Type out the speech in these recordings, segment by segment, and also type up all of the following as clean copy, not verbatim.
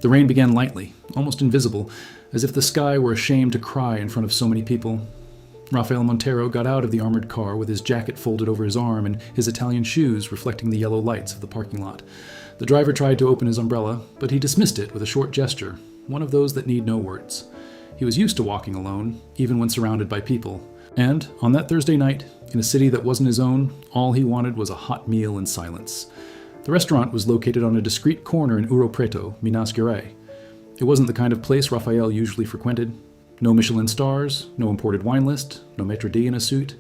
The rain began lightly, almost invisible, as if the sky were ashamed to cry in front of so many people. Rafael Montero got out of the armored car with his jacket folded over his arm and his Italian shoes reflecting the yellow lights of the parking lot. The driver tried to open his umbrella, but he dismissed it with a short gesture, one of those that need no words. He was used to walking alone, even when surrounded by people. And, on that Thursday night, in a city that wasn't his own, all he wanted was a hot meal in silence. The restaurant was located on a discreet corner in Ouro Preto, Minas Gerais. It wasn't the kind of place Rafael usually frequented. No Michelin stars, no imported wine list, no maitre d' in a suit,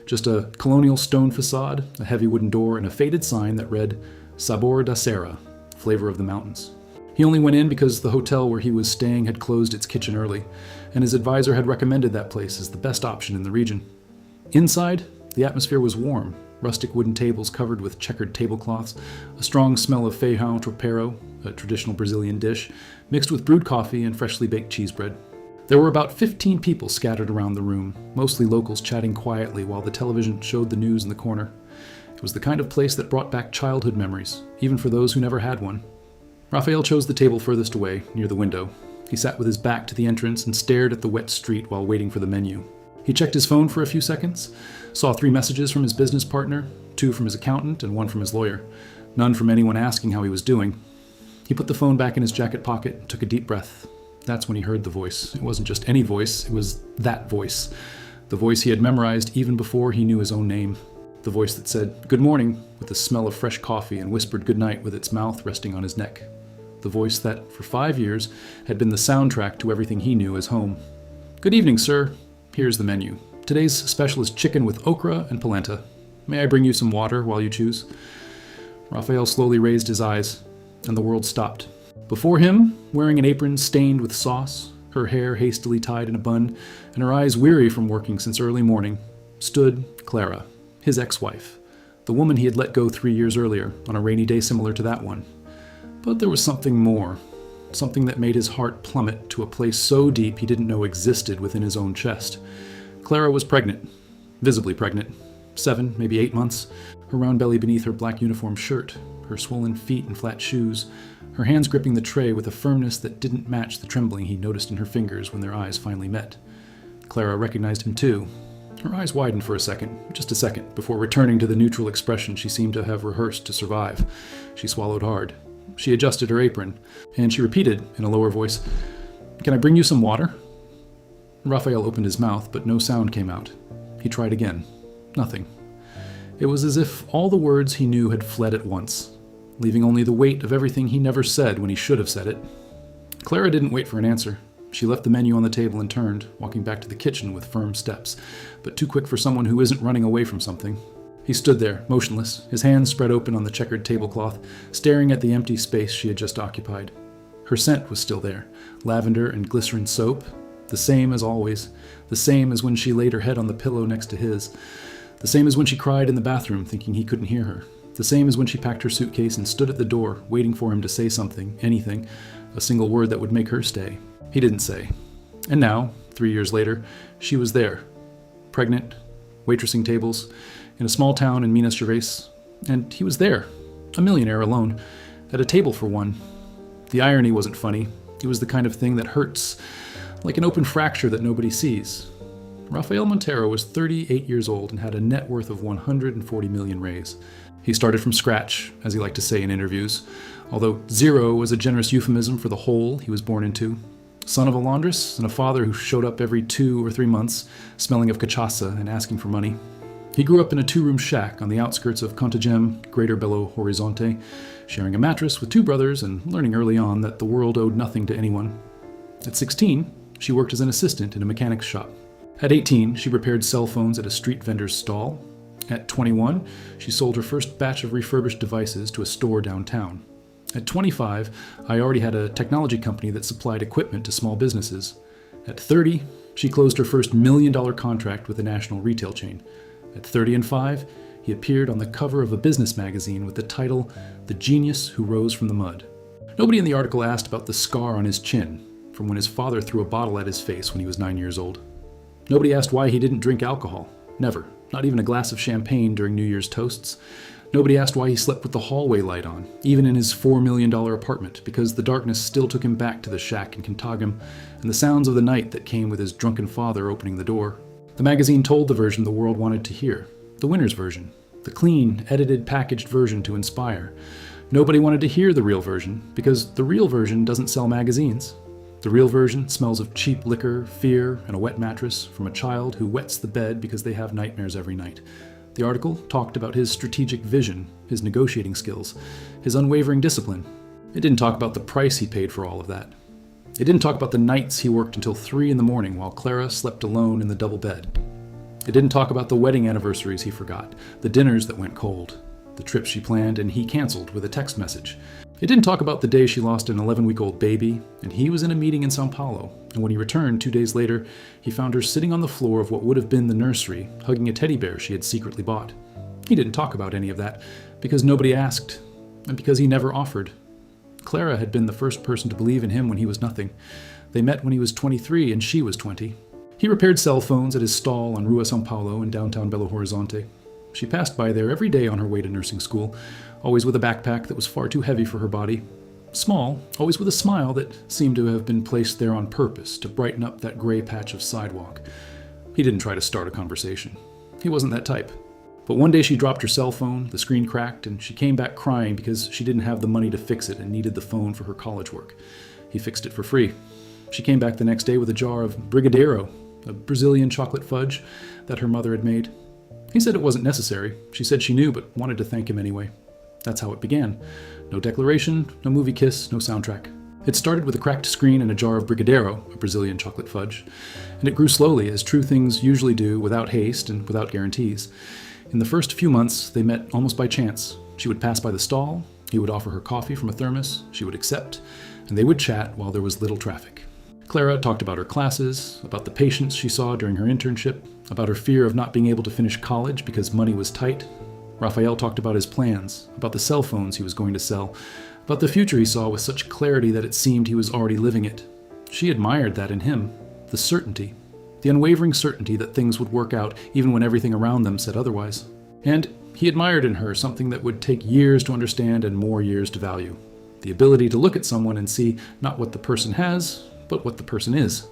just a colonial stone facade, a heavy wooden door, and a faded sign that read, Sabor da Serra, flavor of the mountains. He only went in because the hotel where he was staying had closed its kitchen early, and his advisor had recommended that place as the best option in the region. Inside, the atmosphere was warm, rustic wooden tables covered with checkered tablecloths, a strong smell of feijão tropeiro, a traditional Brazilian dish, mixed with brewed coffee and freshly baked cheese bread. There were about 15 people scattered around the room, mostly locals chatting quietly while the television showed the news in the corner. It was the kind of place that brought back childhood memories, even for those who never had one. Rafael chose the table furthest away, near the window. He sat with his back to the entrance and stared at the wet street while waiting for the menu. He checked his phone for a few seconds, saw 3 messages from his business partner, 2 from his accountant and 1 from his lawyer, none from anyone asking how he was doing. He put the phone back in his jacket pocket and took a deep breath. That's when he heard the voice. It wasn't just any voice, it was that voice. The voice he had memorized even before he knew his own name. The voice that said, "Good morning," with the smell of fresh coffee and whispered goodnight with its mouth resting on his neck. The voice that, for 5 years, had been the soundtrack to everything he knew as home. "Good evening, sir. Here's the menu. Today's special is chicken with okra and polenta. May I bring you some water while you choose?" Rafael slowly raised his eyes, and the world stopped. Before him, wearing an apron stained with sauce, her hair hastily tied in a bun, and her eyes weary from working since early morning, stood Clara, his ex-wife, the woman he had let go 3 years earlier, on a rainy day similar to that one. But there was something more, something that made his heart plummet to a place so deep he didn't know existed within his own chest. Clara was pregnant, visibly pregnant, 7, maybe 8 months, her round belly beneath her black uniform shirt, her swollen feet in flat shoes, her hands gripping the tray with a firmness that didn't match the trembling he noticed in her fingers when their eyes finally met. Clara recognized him too. Her eyes widened for a second, just a second, before returning to the neutral expression she seemed to have rehearsed to survive. She swallowed hard. She adjusted her apron, and she repeated, in a lower voice, "Can I bring you some water?" Rafael opened his mouth, but no sound came out. He tried again. Nothing. It was as if all the words he knew had fled at once, leaving only the weight of everything he never said when he should have said it. Clara didn't wait for an answer. She left the menu on the table and turned, walking back to the kitchen with firm steps, but too quick for someone who isn't running away from something. He stood there, motionless, his hands spread open on the checkered tablecloth, staring at the empty space she had just occupied. Her scent was still there, lavender and glycerin soap, the same as always, the same as when she laid her head on the pillow next to his, the same as when she cried in the bathroom thinking he couldn't hear her, the same as when she packed her suitcase and stood at the door waiting for him to say something, anything, a single word that would make her stay. He didn't say. And now, 3 years later, she was there, pregnant, waitressing tables, in a small town in Minas Gerais, and he was there, a millionaire alone, at a table for one. The irony wasn't funny. It was the kind of thing that hurts, like an open fracture that nobody sees. Rafael Montero was 38 years old and had a net worth of 140 million reais. He started from scratch, as he liked to say in interviews, although zero was a generous euphemism for the hole he was born into. Son of a laundress and a father who showed up every 2 or 3 months, smelling of cachaça and asking for money. He grew up in a 2-room shack on the outskirts of Contagem, Greater Belo Horizonte, sharing a mattress with 2 brothers and learning early on that the world owed nothing to anyone. At 16, she worked as an assistant in a mechanic's shop. At 18, she repaired cell phones at a street vendor's stall. At 21, she sold her first batch of refurbished devices to a store downtown. At 25, I already had a technology company that supplied equipment to small businesses. At 30, she closed her first $1 million contract with a national retail chain. At 30 and 5, he appeared on the cover of a business magazine with the title, "The Genius Who Rose from the Mud." Nobody in the article asked about the scar on his chin, from when his father threw a bottle at his face when he was 9 years old. Nobody asked why he didn't drink alcohol. Never. Not even a glass of champagne during New Year's toasts. Nobody asked why he slept with the hallway light on, even in his $4 million apartment, because the darkness still took him back to the shack in Kentucky and the sounds of the night that came with his drunken father opening the door. The magazine told the version the world wanted to hear, the winner's version, the clean, edited, packaged version to inspire. Nobody wanted to hear the real version, because the real version doesn't sell magazines. The real version smells of cheap liquor, fear, and a wet mattress from a child who wets the bed because they have nightmares every night. The article talked about his strategic vision, his negotiating skills, his unwavering discipline. It didn't talk about the price he paid for all of that. It didn't talk about the nights he worked until 3 a.m. while Clara slept alone in the double bed. It didn't talk about the wedding anniversaries he forgot, the dinners that went cold, the trips she planned and he canceled with a text message. It didn't talk about the day she lost an 11-week-old baby, and he was in a meeting in Sao Paulo, and when he returned 2 days later, he found her sitting on the floor of what would have been the nursery, hugging a teddy bear she had secretly bought. He didn't talk about any of that, because nobody asked, and because he never offered. Clara had been the first person to believe in him when he was nothing. They met when he was 23 and she was 20. He repaired cell phones at his stall on Rua Sao Paulo in downtown Belo Horizonte. She passed by there every day on her way to nursing school, always with a backpack that was far too heavy for her body. Small, always with a smile that seemed to have been placed there on purpose to brighten up that gray patch of sidewalk. He didn't try to start a conversation. He wasn't that type. But one day she dropped her cell phone, the screen cracked, and she came back crying because she didn't have the money to fix it and needed the phone for her college work. He fixed it for free. She came back the next day with a jar of Brigadeiro, a Brazilian chocolate fudge that her mother had made. He said it wasn't necessary. She said she knew, but wanted to thank him anyway. That's how it began. No declaration, no movie kiss, no soundtrack. It started with a cracked screen and a jar of Brigadeiro, a Brazilian chocolate fudge, and it grew slowly, as true things usually do, without haste and without guarantees. In the first few months, they met almost by chance. She would pass by the stall, he would offer her coffee from a thermos, she would accept, and they would chat while there was little traffic. Clara talked about her classes, about the patients she saw during her internship, about her fear of not being able to finish college because money was tight. Raphael talked about his plans, about the cell phones he was going to sell, about the future he saw with such clarity that it seemed he was already living it. She admired that in him, the certainty. The unwavering certainty that things would work out even when everything around them said otherwise. And he admired in her something that would take years to understand and more years to value. The ability to look at someone and see not what the person has, but what the person is.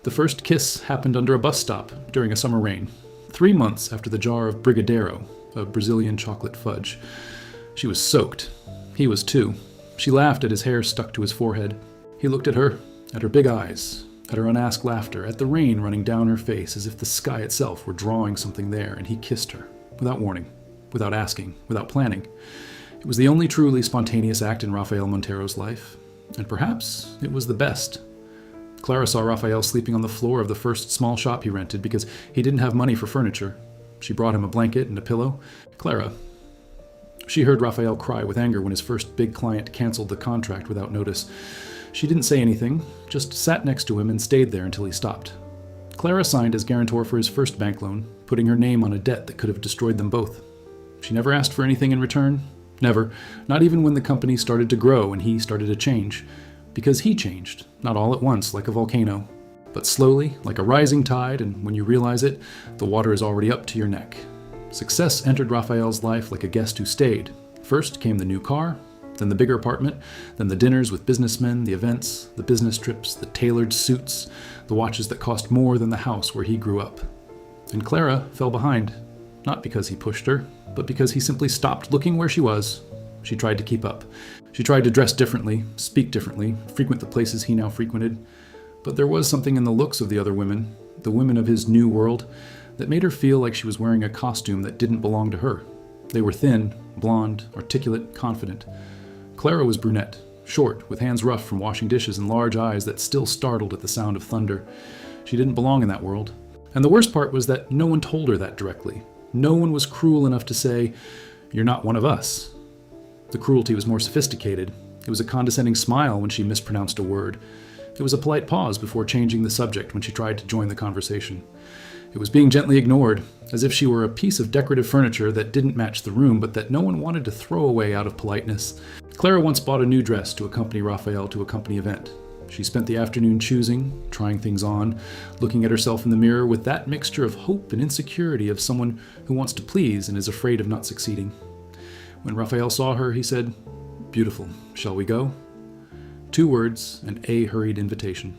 The first kiss happened under a bus stop during a summer rain, 3 months after the jar of Brigadeiro, a Brazilian chocolate fudge. She was soaked. He was too. She laughed at his hair stuck to his forehead. He looked at her big eyes, at her unasked laughter, at the rain running down her face as if the sky itself were drawing something there, and he kissed her, without warning, without asking, without planning. It was the only truly spontaneous act in Rafael Montero's life, and perhaps it was the best. Clara saw Rafael sleeping on the floor of the first small shop he rented because he didn't have money for furniture. She brought him a blanket and a pillow. Clara. She heard Rafael cry with anger when his first big client canceled the contract without notice. She didn't say anything, just sat next to him and stayed there until he stopped. Clara signed as guarantor for his first bank loan, putting her name on a debt that could have destroyed them both. She never asked for anything in return. Never. Not even when the company started to grow and he started to change. Because he changed, not all at once like a volcano, but slowly, like a rising tide, and when you realize it, the water is already up to your neck. Success entered Raphael's life like a guest who stayed. First came the new car, then the bigger apartment, then the dinners with businessmen, the events, the business trips, the tailored suits, the watches that cost more than the house where he grew up. And Clara fell behind, not because he pushed her, but because he simply stopped looking where she was. She tried to keep up. She tried to dress differently, speak differently, frequent the places he now frequented. But there was something in the looks of the other women, the women of his new world, that made her feel like she was wearing a costume that didn't belong to her. They were thin, blonde, articulate, confident. Clara was brunette, short, with hands rough from washing dishes and large eyes that still startled at the sound of thunder. She didn't belong in that world. And the worst part was that no one told her that directly. No one was cruel enough to say, "You're not one of us." The cruelty was more sophisticated. It was a condescending smile when she mispronounced a word. It was a polite pause before changing the subject when she tried to join the conversation. It was being gently ignored, as if she were a piece of decorative furniture that didn't match the room, but that no one wanted to throw away out of politeness. Clara once bought a new dress to accompany Raphael to a company event. She spent the afternoon choosing, trying things on, looking at herself in the mirror with that mixture of hope and insecurity of someone who wants to please and is afraid of not succeeding. When Raphael saw her, he said, "Beautiful, shall we go?" 2 words and a hurried invitation.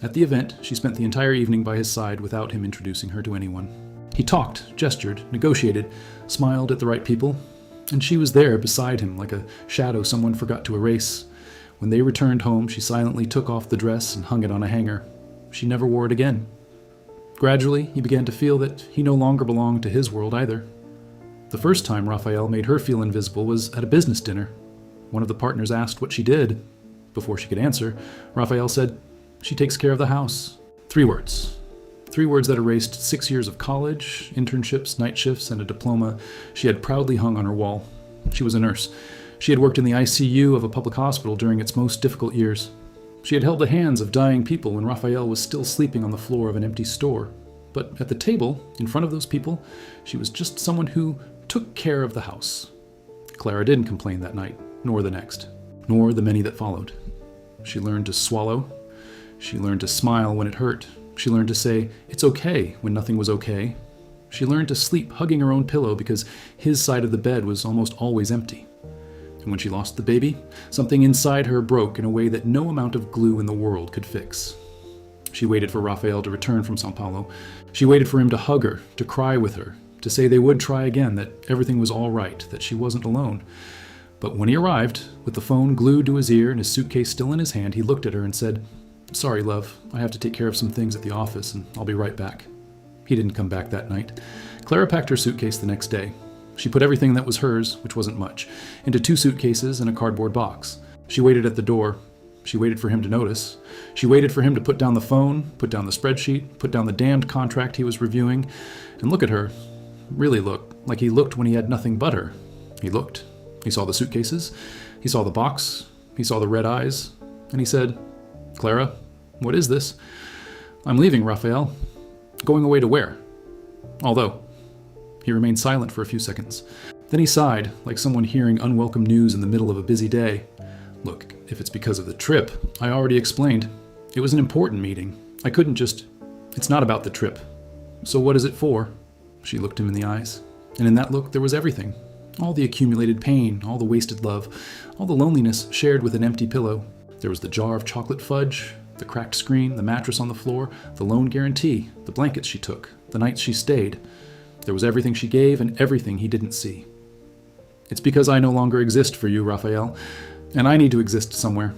At the event, she spent the entire evening by his side without him introducing her to anyone. He talked, gestured, negotiated, smiled at the right people, and she was there beside him like a shadow someone forgot to erase. When they returned home, she silently took off the dress and hung it on a hanger. She never wore it again. Gradually, he began to feel that he no longer belonged to his world either. The first time Raphael made her feel invisible was at a business dinner. One of the partners asked what she did. Before she could answer, Raphael said, "She takes care of the house." 3 words. 3 words that erased 6 years of college, internships, night shifts, and a diploma she had proudly hung on her wall. She was a nurse. She had worked in the ICU of a public hospital during its most difficult years. She had held the hands of dying people when Raphael was still sleeping on the floor of an empty store. But at the table, in front of those people, she was just someone who took care of the house. Clara didn't complain that night, nor the next, nor the many that followed. She learned to swallow. She learned to smile when it hurt. She learned to say, "It's okay," when nothing was okay. She learned to sleep hugging her own pillow because his side of the bed was almost always empty. And when she lost the baby, something inside her broke in a way that no amount of glue in the world could fix. She waited for Raphael to return from Sao Paulo. She waited for him to hug her, to cry with her, to say they would try again, that everything was all right, that she wasn't alone. But when he arrived, with the phone glued to his ear and his suitcase still in his hand, he looked at her and said, "Sorry, love, I have to take care of some things at the office, and I'll be right back." He didn't come back that night. Clara packed her suitcase the next day. She put everything that was hers, which wasn't much, into 2 suitcases and a cardboard box. She waited at the door. She waited for him to notice. She waited for him to put down the phone, put down the spreadsheet, put down the damned contract he was reviewing, and look at her. Really look, like he looked when he had nothing but her. He looked. He saw the suitcases. He saw the box. He saw the red eyes. And he said, "Clara, what is this?" "I'm leaving, Raphael." "Going away to where?" "Although." He remained silent for a few seconds. Then he sighed, like someone hearing unwelcome news in the middle of a busy day. "Look, if it's because of the trip, I already explained. It was an important meeting. I couldn't just... It's not about the trip. So what is it for?" She looked him in the eyes. And in that look there was everything. All the accumulated pain, all the wasted love, all the loneliness shared with an empty pillow. There was the jar of chocolate fudge, the cracked screen, the mattress on the floor, the loan guarantee, the blankets she took, the nights she stayed. There was everything she gave and everything he didn't see. "It's because I no longer exist for you, Raphael, and I need to exist somewhere."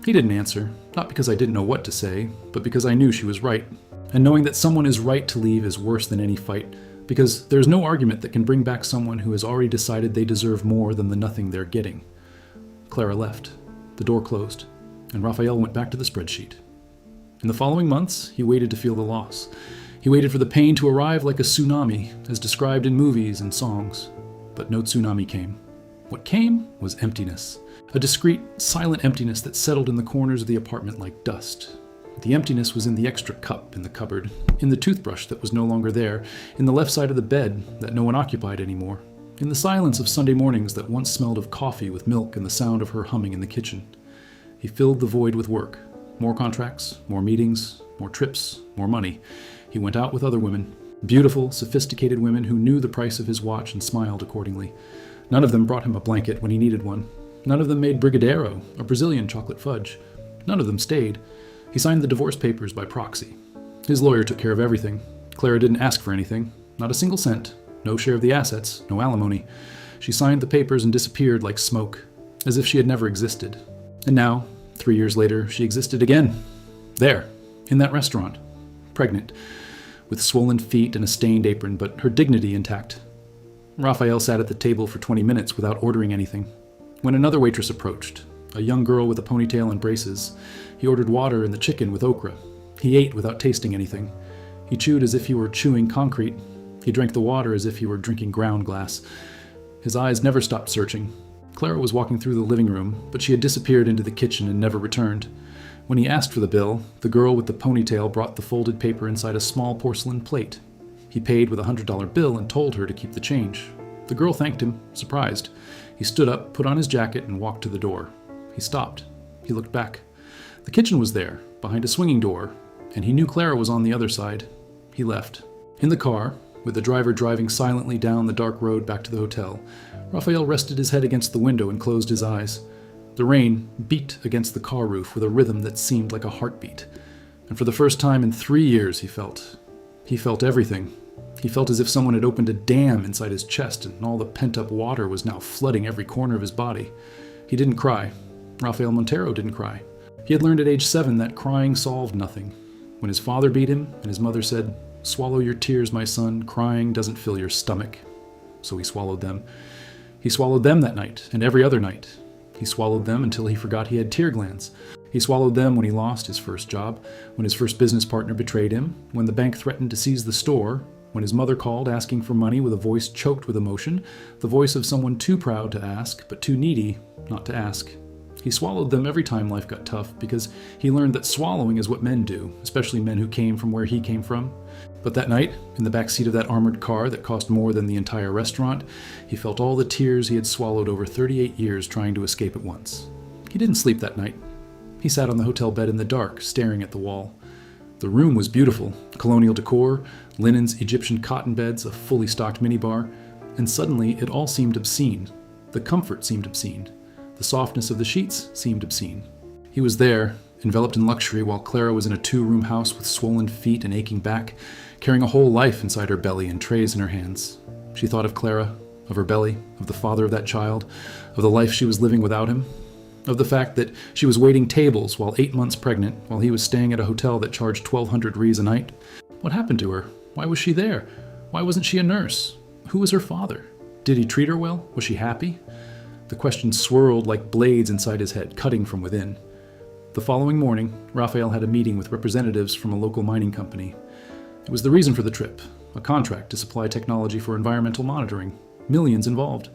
He didn't answer, not because I didn't know what to say, but because I knew she was right. And knowing that someone is right to leave is worse than any fight, because there's no argument that can bring back someone who has already decided they deserve more than the nothing they're getting. Clara left. The door closed, and Raphael went back to the spreadsheet. In the following months, he waited to feel the loss. He waited for the pain to arrive like a tsunami, as described in movies and songs. But no tsunami came. What came was emptiness. A discreet, silent emptiness that settled in the corners of the apartment like dust. The emptiness was in the extra cup in the cupboard, in the toothbrush that was no longer there, in the left side of the bed that no one occupied anymore, in the silence of Sunday mornings that once smelled of coffee with milk and the sound of her humming in the kitchen. He filled the void with work. More contracts, more meetings, more trips, more money. He went out with other women, beautiful, sophisticated women who knew the price of his watch and smiled accordingly. None of them brought him a blanket when he needed one. None of them made brigadeiro, a Brazilian chocolate fudge. None of them stayed. He signed the divorce papers by proxy. His lawyer took care of everything. Clara didn't ask for anything. Not a single cent. No share of the assets. No alimony. She signed the papers and disappeared like smoke, as if she had never existed. And now, 3 years later, she existed again. There, in that restaurant. Pregnant. With swollen feet and a stained apron, but her dignity intact. Raphael sat at the table for 20 minutes without ordering anything. When another waitress approached, a young girl with a ponytail and braces, he ordered water and the chicken with okra. He ate without tasting anything. He chewed as if he were chewing concrete. He drank the water as if he were drinking ground glass. His eyes never stopped searching. Clara was walking through the living room, but she had disappeared into the kitchen and never returned. When he asked for the bill, the girl with the ponytail brought the folded paper inside a small porcelain plate. He paid with a $100 bill and told her to keep the change. The girl thanked him, surprised. He stood up, put on his jacket, and walked to the door. He stopped. He looked back. The kitchen was there, behind a swinging door, and he knew Clara was on the other side. He left. In the car, with the driver driving silently down the dark road back to the hotel, Raphael rested his head against the window and closed his eyes. The rain beat against the car roof with a rhythm that seemed like a heartbeat. And for the first time in 3 years, he felt everything. He felt as if someone had opened a dam inside his chest and all the pent-up water was now flooding every corner of his body. He didn't cry. Rafael Montero didn't cry. He had learned at age 7 that crying solved nothing. When his father beat him and his mother said, "Swallow your tears, my son, crying doesn't fill your stomach." So he swallowed them. He swallowed them that night and every other night. He swallowed them until he forgot he had tear glands. He swallowed them when he lost his first job, when his first business partner betrayed him, when the bank threatened to seize the store, when his mother called asking for money with a voice choked with emotion, the voice of someone too proud to ask, but too needy not to ask. He swallowed them every time life got tough because he learned that swallowing is what men do, especially men who came from where he came from. But that night, in the back seat of that armored car that cost more than the entire restaurant, he felt all the tears he had swallowed over 38 years trying to escape at once. He didn't sleep that night. He sat on the hotel bed in the dark, staring at the wall. The room was beautiful, colonial decor, linens, Egyptian cotton beds, a fully stocked minibar, and suddenly it all seemed obscene. The comfort seemed obscene. The softness of the sheets seemed obscene. He was there, enveloped in luxury, while Clara was in a 2-room house with swollen feet and aching back, carrying a whole life inside her belly and trays in her hands. She thought of Clara, of her belly, of the father of that child, of the life she was living without him, of the fact that she was waiting tables while 8 months pregnant, while he was staying at a hotel that charged 1,200 Ries a night. What happened to her? Why was she there? Why wasn't she a nurse? Who was her father? Did he treat her well? Was she happy? The questions swirled like blades inside his head, cutting from within. The following morning, Raphael had a meeting with representatives from a local mining company. It was the reason for the trip, a contract to supply technology for environmental monitoring. Millions involved.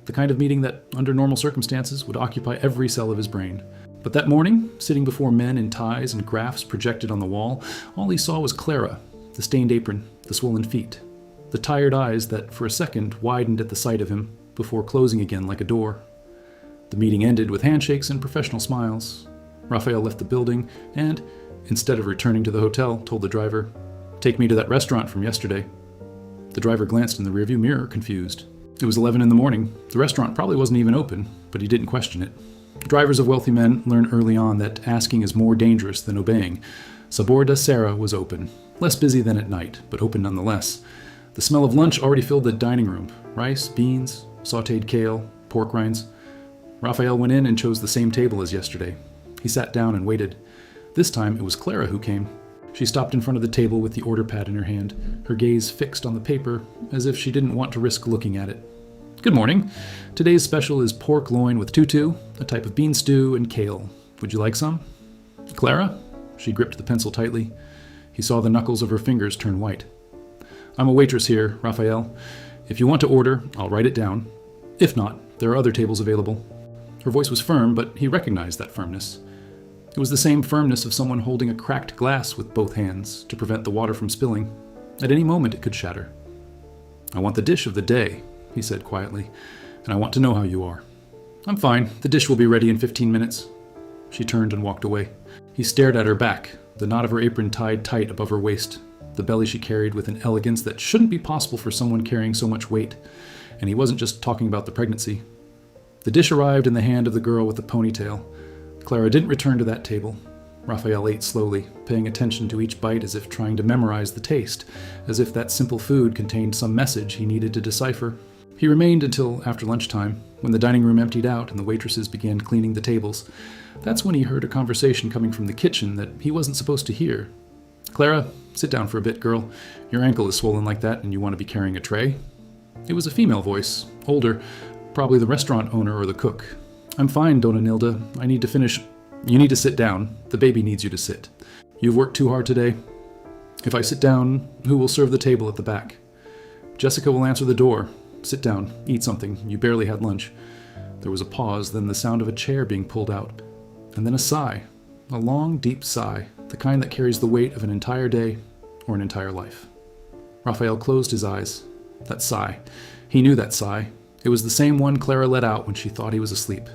The kind of meeting that, under normal circumstances, would occupy every cell of his brain. But that morning, sitting before men in ties and graphs projected on the wall, all he saw was Clara, the stained apron, the swollen feet, the tired eyes that, for a second, widened at the sight of him, before closing again like a door. The meeting ended with handshakes and professional smiles. Raphael left the building and, instead of returning to the hotel, told the driver, "Take me to that restaurant from yesterday." The driver glanced in the rearview mirror, confused. It was 11 in the morning. The restaurant probably wasn't even open, but he didn't question it. Drivers of wealthy men learn early on that asking is more dangerous than obeying. Sabor da Serra was open, less busy than at night, but open nonetheless. The smell of lunch already filled the dining room. Rice, beans, sautéed kale, pork rinds. Raphael went in and chose the same table as yesterday. He sat down and waited. This time it was Clara who came. She stopped in front of the table with the order pad in her hand, her gaze fixed on the paper, as if she didn't want to risk looking at it. "Good morning. Today's special is pork loin with tutu, a type of bean stew, and kale. Would you like some?" "Clara?" She gripped the pencil tightly. He saw the knuckles of her fingers turn white. "I'm a waitress here, Raphael. If you want to order, I'll write it down. If not, there are other tables available." Her voice was firm, but he recognized that firmness. It was the same firmness of someone holding a cracked glass with both hands to prevent the water from spilling. At any moment it could shatter. "I want the dish of the day," he said quietly, "and I want to know how you are." "I'm fine. The dish will be ready in 15 minutes. She turned and walked away. He stared at her back, the knot of her apron tied tight above her waist, the belly she carried with an elegance that shouldn't be possible for someone carrying so much weight. And he wasn't just talking about the pregnancy. The dish arrived in the hand of the girl with the ponytail. Clara didn't return to that table. Raphael ate slowly, paying attention to each bite as if trying to memorize the taste, as if that simple food contained some message he needed to decipher. He remained until after lunchtime, when the dining room emptied out and the waitresses began cleaning the tables. That's when he heard a conversation coming from the kitchen that he wasn't supposed to hear. "Clara, sit down for a bit, girl. Your ankle is swollen like that and you want to be carrying a tray?" It was a female voice, older, probably the restaurant owner or the cook. "I'm fine, Dona Nilda. I need to finish." "You need to sit down. The baby needs you to sit. You've worked too hard today." "If I sit down, who will serve the table at the back?" "Jessica will answer the door. Sit down. Eat something. You barely had lunch." There was a pause, then the sound of a chair being pulled out. And then a sigh. A long, deep sigh, the kind that carries the weight of an entire day or an entire life. Raphael closed his eyes. That sigh. He knew that sigh. It was the same one Clara let out when she thought he was asleep.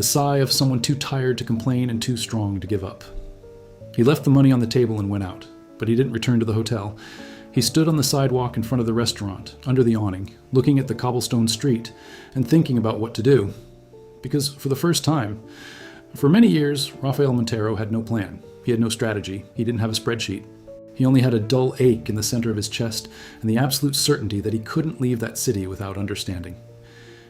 the sigh of someone too tired to complain and too strong to give up. He left the money on the table and went out, but he didn't return to the hotel. He stood on the sidewalk in front of the restaurant, under the awning, looking at the cobblestone street and thinking about what to do. Because for the first time, for many years, Rafael Montero had no plan. He had no strategy. He didn't have a spreadsheet. He only had a dull ache in the center of his chest and the absolute certainty that he couldn't leave that city without understanding.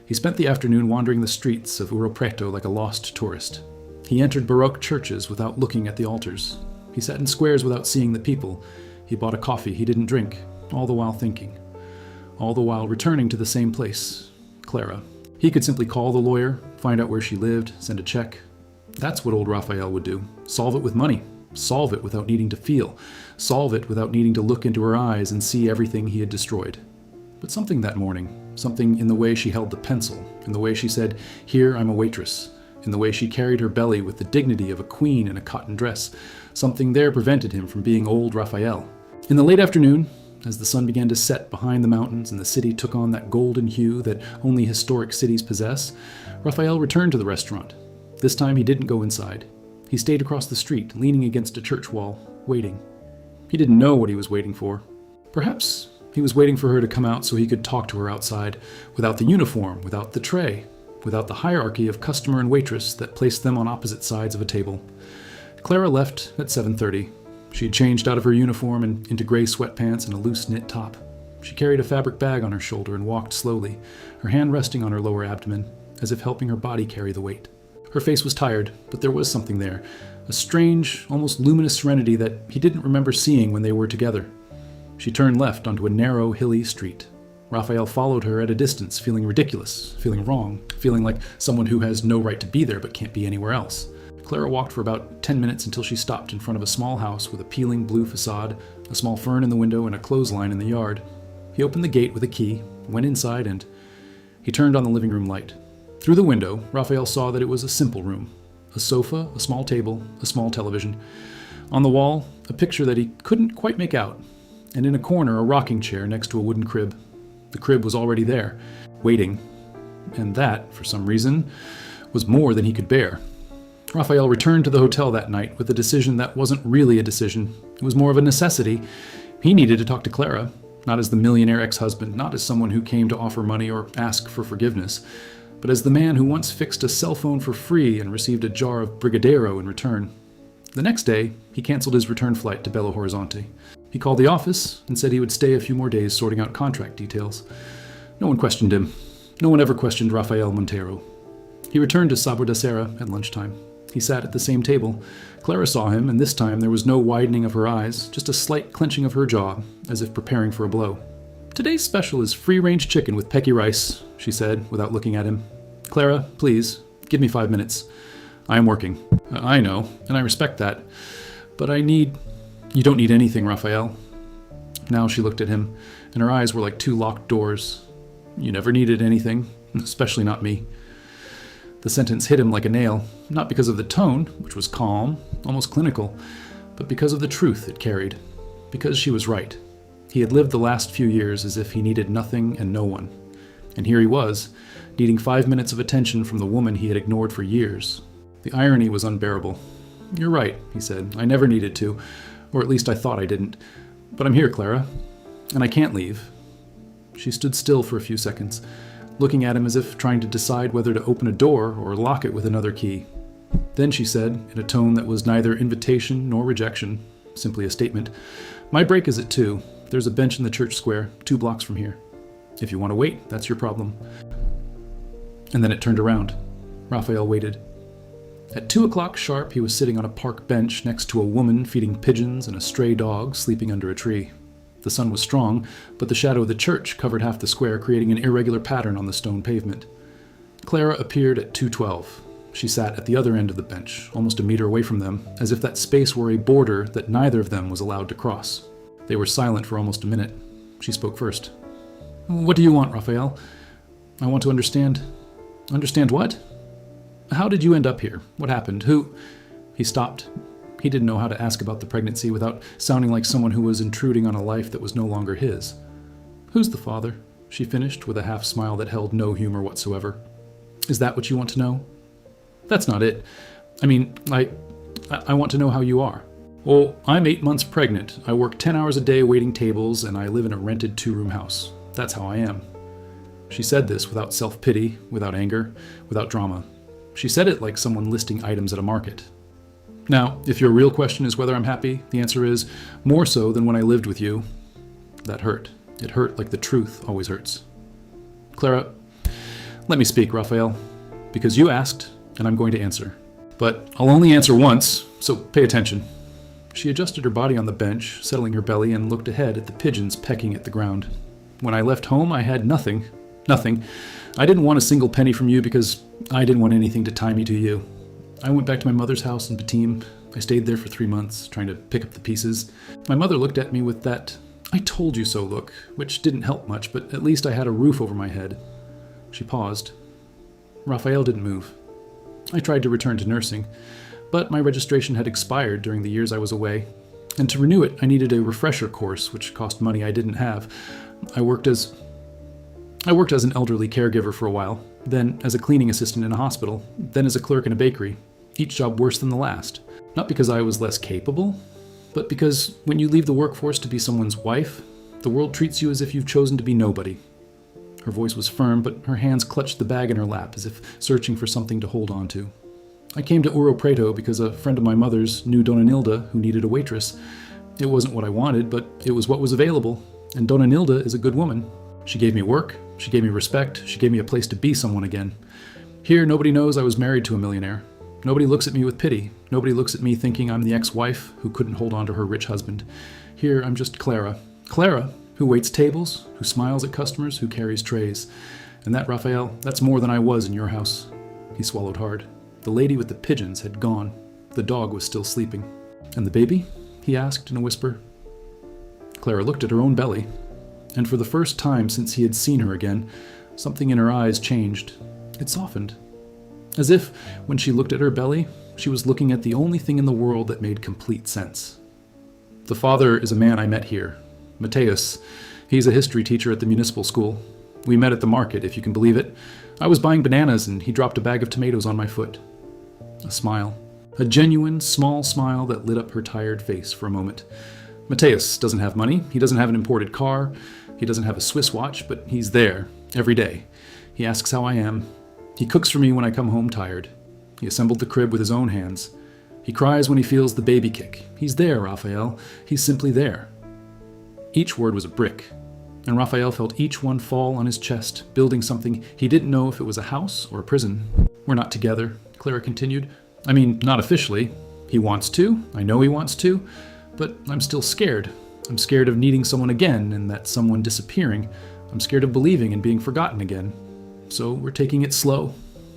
He spent the afternoon wandering the streets of Ouro Preto like a lost tourist. He entered Baroque churches without looking at the altars. He sat in squares without seeing the people. He bought a coffee he didn't drink, all the while thinking. All the while returning to the same place, Clara. He could simply call the lawyer, find out where she lived, send a check. That's what old Rafael would do. Solve it with money. Solve it without needing to feel. Solve it without needing to look into her eyes and see everything he had destroyed. But something that morning, something in the way she held the pencil, in the way she said, "Here I'm a waitress," in the way she carried her belly with the dignity of a queen in a cotton dress, something there prevented him from being old Rafael. In the late afternoon, as the sun began to set behind the mountains and the city took on that golden hue that only historic cities possess, Rafael returned to the restaurant. This time he didn't go inside. He stayed across the street, leaning against a church wall, waiting. He didn't know what he was waiting for. Perhaps he was waiting for her to come out so he could talk to her outside, without the uniform, without the tray, without the hierarchy of customer and waitress that placed them on opposite sides of a table. Clara left at 7:30. She had changed out of her uniform and into gray sweatpants and a loose knit top. She carried a fabric bag on her shoulder and walked slowly, her hand resting on her lower abdomen, as if helping her body carry the weight. Her face was tired, but there was something there, a strange, almost luminous serenity that he didn't remember seeing when they were together. She turned left onto a narrow, hilly street. Rafael followed her at a distance, feeling ridiculous, feeling wrong, feeling like someone who has no right to be there but can't be anywhere else. Clara walked for about 10 minutes until she stopped in front of a small house with a peeling blue facade, a small fern in the window, and a clothesline in the yard. He opened the gate with a key, went inside, and he turned on the living room light. Through the window, Rafael saw that it was a simple room. A sofa, a small table, a small television. On the wall, a picture that he couldn't quite make out, and in a corner, a rocking chair next to a wooden crib. The crib was already there, waiting, and that, for some reason, was more than he could bear. Rafael returned to the hotel that night with a decision that wasn't really a decision. It was more of a necessity. He needed to talk to Clara, not as the millionaire ex-husband, not as someone who came to offer money or ask for forgiveness, but as the man who once fixed a cell phone for free and received a jar of Brigadeiro in return. The next day, he canceled his return flight to Belo Horizonte. He called the office and said he would stay a few more days sorting out contract details. No one questioned him. No one ever questioned Rafael Montero. He returned to Sabor da Serra at lunchtime. He sat at the same table. Clara saw him, and this time there was no widening of her eyes, just a slight clenching of her jaw, as if preparing for a blow. "Today's special is free-range chicken with pecky rice," she said, without looking at him. "Clara, please, give me 5 minutes. I am working." "I know, and I respect that. But I need—" "You don't need anything, Rafael." Now she looked at him, and her eyes were like two locked doors. "You never needed anything, especially not me." The sentence hit him like a nail, not because of the tone, which was calm, almost clinical, but because of the truth it carried. Because she was right. He had lived the last few years as if he needed nothing and no one. And here he was, needing 5 minutes of attention from the woman he had ignored for years. The irony was unbearable. "You're right," he said. "I never needed to, or at least I thought I didn't. But I'm here, Clara, and I can't leave." She stood still for a few seconds, looking at him as if trying to decide whether to open a door or lock it with another key. Then she said, in a tone that was neither invitation nor rejection, simply a statement, "My break is at 2. There's a bench in the church square, 2 blocks from here. If you want to wait, that's your problem." And then it turned around. Rafael waited. At 2 o'clock sharp, he was sitting on a park bench next to a woman feeding pigeons and a stray dog sleeping under a tree. The sun was strong, but the shadow of the church covered half the square, creating an irregular pattern on the stone pavement. Clara appeared at 2:12. She sat at the other end of the bench, almost a meter away from them, as if that space were a border that neither of them was allowed to cross. They were silent for almost a minute. She spoke first. "What do you want, Rafael?" "I want to understand." "Understand what?" "How did you end up here? What happened? Who—" He stopped. He didn't know how to ask about the pregnancy without sounding like someone who was intruding on a life that was no longer his. "Who's the father?" she finished with a half smile that held no humor whatsoever. "Is that what you want to know?" That's not it. I mean, I want to know how you are. Well, I'm 8 months pregnant. I work 10 hours a day waiting tables, and I live in a rented 2-room house. That's how I am. She said this without self-pity, without anger, without drama. She said it like someone listing items at a market. Now, if your real question is whether I'm happy, the answer is more so than when I lived with you. That hurt. It hurt like the truth always hurts. Clara, let me speak, Raphael, because you asked, and I'm going to answer. But I'll only answer once, so pay attention. She adjusted her body on the bench, settling her belly, and looked ahead at the pigeons pecking at the ground. When I left home, I had nothing. Nothing. I didn't want a single penny from you because I didn't want anything to tie me to you. I went back to my mother's house in Batim. I stayed there for 3 months, trying to pick up the pieces. My mother looked at me with that "I told you so" look, which didn't help much, but at least I had a roof over my head. She paused. Raphael didn't move. I tried to return to nursing, but my registration had expired during the years I was away, and to renew it, I needed a refresher course, which cost money I didn't have. I worked as an elderly caregiver for a while, then as a cleaning assistant in a hospital, then as a clerk in a bakery, each job worse than the last. Not because I was less capable, but because when you leave the workforce to be someone's wife, the world treats you as if you've chosen to be nobody. Her voice was firm, but her hands clutched the bag in her lap as if searching for something to hold on to. I came to Ouro Preto because a friend of my mother's knew Dona Nilda, who needed a waitress. It wasn't what I wanted, but it was what was available, and Dona Nilda is a good woman. She gave me work, she gave me respect, she gave me a place to be someone again. Here, nobody knows I was married to a millionaire. Nobody looks at me with pity. Nobody looks at me thinking I'm the ex-wife who couldn't hold on to her rich husband. Here, I'm just Clara. Clara, who waits tables, who smiles at customers, who carries trays. And that, Raphael, that's more than I was in your house. He swallowed hard. The lady with the pigeons had gone. The dog was still sleeping. And the baby? He asked in a whisper. Clara looked at her own belly, and for the first time since he had seen her again, something in her eyes changed. It softened. As if, when she looked at her belly, she was looking at the only thing in the world that made complete sense. The father is a man I met here, Mateus. He's a history teacher at the municipal school. We met at the market, if you can believe it. I was buying bananas and he dropped a bag of tomatoes on my foot. A smile. A genuine, small smile that lit up her tired face for a moment. Mateus doesn't have money. He doesn't have an imported car. He doesn't have a Swiss watch, but he's there every day. He asks how I am. He cooks for me when I come home tired. He assembled the crib with his own hands. He cries when he feels the baby kick. He's there, Raphael. He's simply there. Each word was a brick, and Raphael felt each one fall on his chest, building something he didn't know if it was a house or a prison. We're not together, Clara continued. I mean, not officially. He wants to. I know he wants to. But I'm still scared. I'm scared of needing someone again and that someone disappearing. I'm scared of believing and being forgotten again. So we're taking it slow.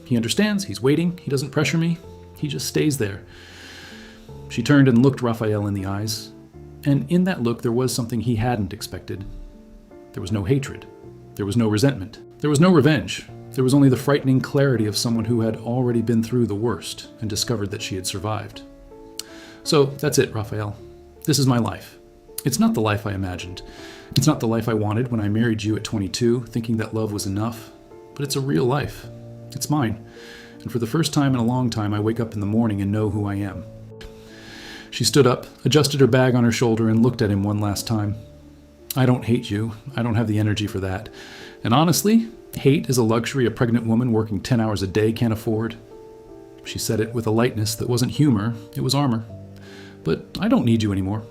He understands. He's waiting. He doesn't pressure me. He just stays there. She turned and looked Raphael in the eyes. And in that look, there was something he hadn't expected. There was no hatred. There was no resentment. There was no revenge. There was only the frightening clarity of someone who had already been through the worst and discovered that she had survived. So that's it, Raphael. This is my life. It's not the life I imagined. It's not the life I wanted when I married you at 22, thinking that love was enough. But it's a real life. It's mine. And for the first time in a long time, I wake up in the morning and know who I am. She stood up, adjusted her bag on her shoulder, and looked at him one last time. I don't hate you. I don't have the energy for that. And honestly, hate is a luxury a pregnant woman working 10 hours a day can't afford. She said it with a lightness that wasn't humor, it was armor. But I don't need you anymore.